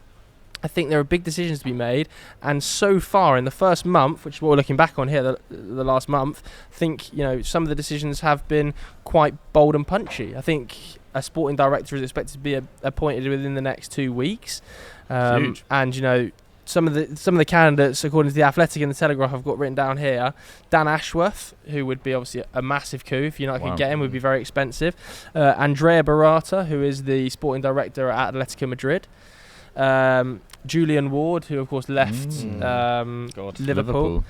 I think there are big decisions to be made, and so far in the first month, which is what we're looking back on here, the last month, I think some of the decisions have been quite bold and punchy. I think a sporting director is expected to be appointed within the next 2 weeks, Huge. And some of the candidates, according to the Athletic and the Telegraph, I've got written down here. Dan Ashworth, who would be obviously a massive coup if United could get him, would be very expensive. Andrea Barata, who is the sporting director at Atletico Madrid. Julian Ward, who of course left Liverpool.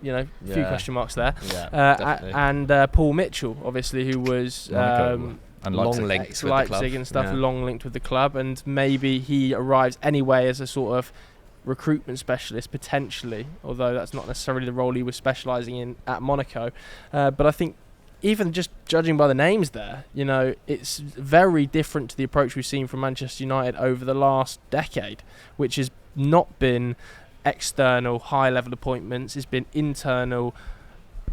Few question marks there. And Paul Mitchell, obviously, who was long linked with Leipzig the club. And stuff, long linked with the club, and maybe he arrives anyway as a sort of recruitment specialist potentially, although that's not necessarily the role he was specialising in at Monaco. But I think even just judging by the names there, it's very different to the approach we've seen from Manchester United over the last decade, which has not been external high-level appointments. It's been internal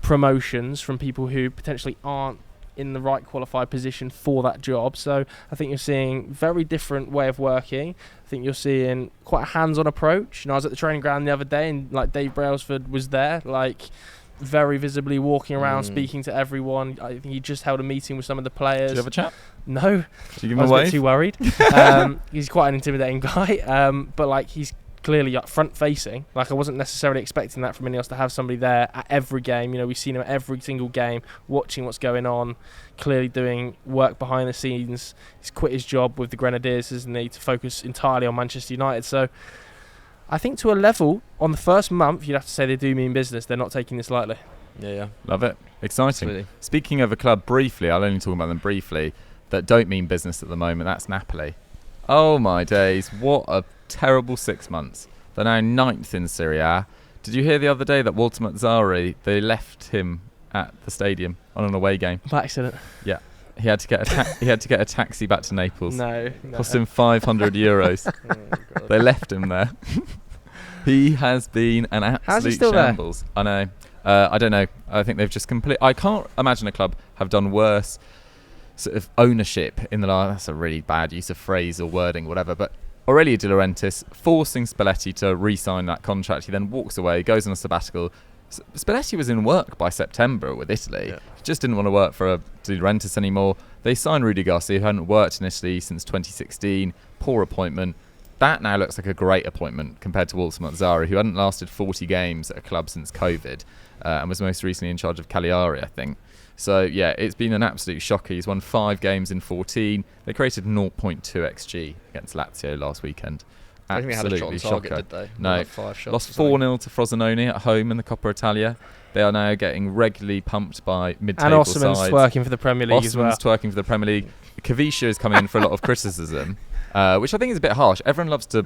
promotions from people who potentially aren't in the right qualified position for that job. So I think you're seeing very different way of working. I think you're seeing quite a hands-on approach. I was at the training ground the other day, and Dave Brailsford was there, very visibly walking around, speaking to everyone. I think he just held a meeting with some of the players. Did you have a chat? No. Did you give him I was a a wave? bit too worried. He's quite an intimidating guy, but he's clearly front-facing. I wasn't necessarily expecting that from INEOS, to have somebody there at every game. We've seen him at every single game, watching what's going on, clearly doing work behind the scenes. He's quit his job with the Grenadiers, hasn't he, to focus entirely on Manchester United. So I think to a level, on the first month, you'd have to say they do mean business. They're not taking this lightly. Yeah. Love it. Exciting. Absolutely. Speaking of a club briefly, I'll only talk about them briefly, that don't mean business at the moment, that's Napoli. Oh my days, what a terrible 6 months. They're now 9th in Serie A. Did you hear the other day that Walter Mazzarri, they left him at the stadium on an away game? By accident. Yeah. He had to get a taxi back to Naples. No. Cost him €500. Oh, They left him there. He has been an absolute shambles. There? I know. I don't know. I think they've just I can't imagine a club have done worse sort of ownership in the last. That's a really bad use of phrase or wording, whatever. But Aurelio De Laurentiis forcing Spalletti to re-sign that contract. He then walks away, goes on a sabbatical. Spalletti was in work by September with Italy. Yeah. He just didn't want to work for De Laurentiis anymore. They signed Rudi Garcia, who hadn't worked in Italy since 2016. Poor appointment. That now looks like a great appointment compared to Walter Mazzarri, who hadn't lasted 40 games at a club since COVID and was most recently in charge of Cagliari, I think. So, yeah, it's been an absolute shocker. He's won 5 games in 14. They created 0.2 XG against Lazio last weekend. Absolutely shocker. Did they? No, lost 4-0 to Frosinone at home in the Coppa Italia. They are now getting regularly pumped by mid-table sides. And Osman's twerking for the Premier League as well. Osman's twerking for the Premier League. Kavisha is coming in for a lot of criticism, which I think is a bit harsh. Everyone loves to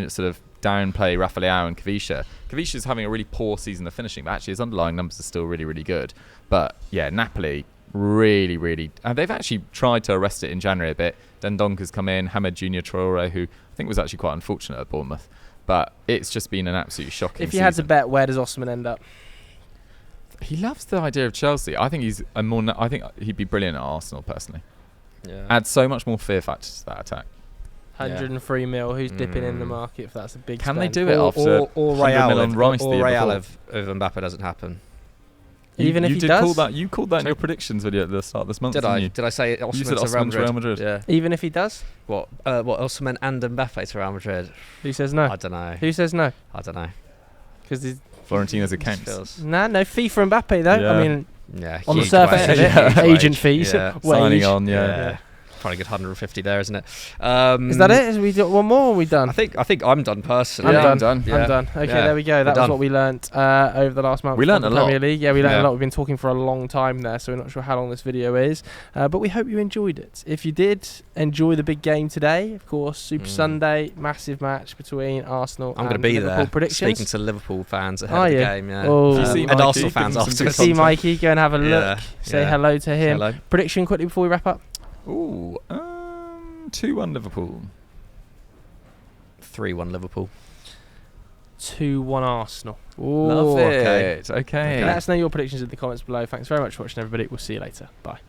sort of downplay Rafa Leao and Kavisha. Kavisha is having a really poor season of finishing, but actually his underlying numbers are still really, really good. But yeah, Napoli really, really... And they've actually tried to arrest it in January a bit. Dendonka's come in, Hamed Junior Traore, who I think was actually quite unfortunate at Bournemouth. But it's just been an absolute shocking season. If you had to bet, where does Osman end up? He loves the idea of Chelsea. I think I think he'd be brilliant at Arsenal, personally. Yeah. Add so much more fear factor to that attack. 103 mil. Who's dipping in the market if that's a big Can spend? they do it after or Real on Rice the year before? if Mbappe doesn't happen? Even if he does? You called that in your predictions video at the start of this month, didn't you? Did I say Osman You said to Osman to Real Madrid. Yeah. Even if he does? What Osman and Mbappe to Real Madrid? Who says no? I don't know. Who says no? I don't know. Because Florentino's accounts. No fee for Mbappe though. Yeah. I mean, on the surface of it, agent fees, signing on, probably a good 150 there, isn't it? Is that it? Is we got one more? Or are we done? I think I'm done personally. I'm done. I'm done. Okay, there we go. That was what we learnt over the last month. We learnt a lot. Premier League. Yeah, we learnt a lot. We've been talking for a long time there, so we're not sure how long this video is. But we hope you enjoyed it. If you did, enjoy the big game today. Of course, Super Sunday, massive match between Arsenal and Liverpool. There. Predictions. Speaking to Liverpool fans ahead of the game, yeah. Oh. And Arsenal fans after. See Mikey, go and have a look. Say hello to him. Hello. Prediction quickly before we wrap up. Ooh, 2-1 Liverpool. 3-1 Liverpool. 2-1 Arsenal. Love it. Okay. Let us know your predictions in the comments below. Thanks very much for watching, everybody. We'll see you later. Bye.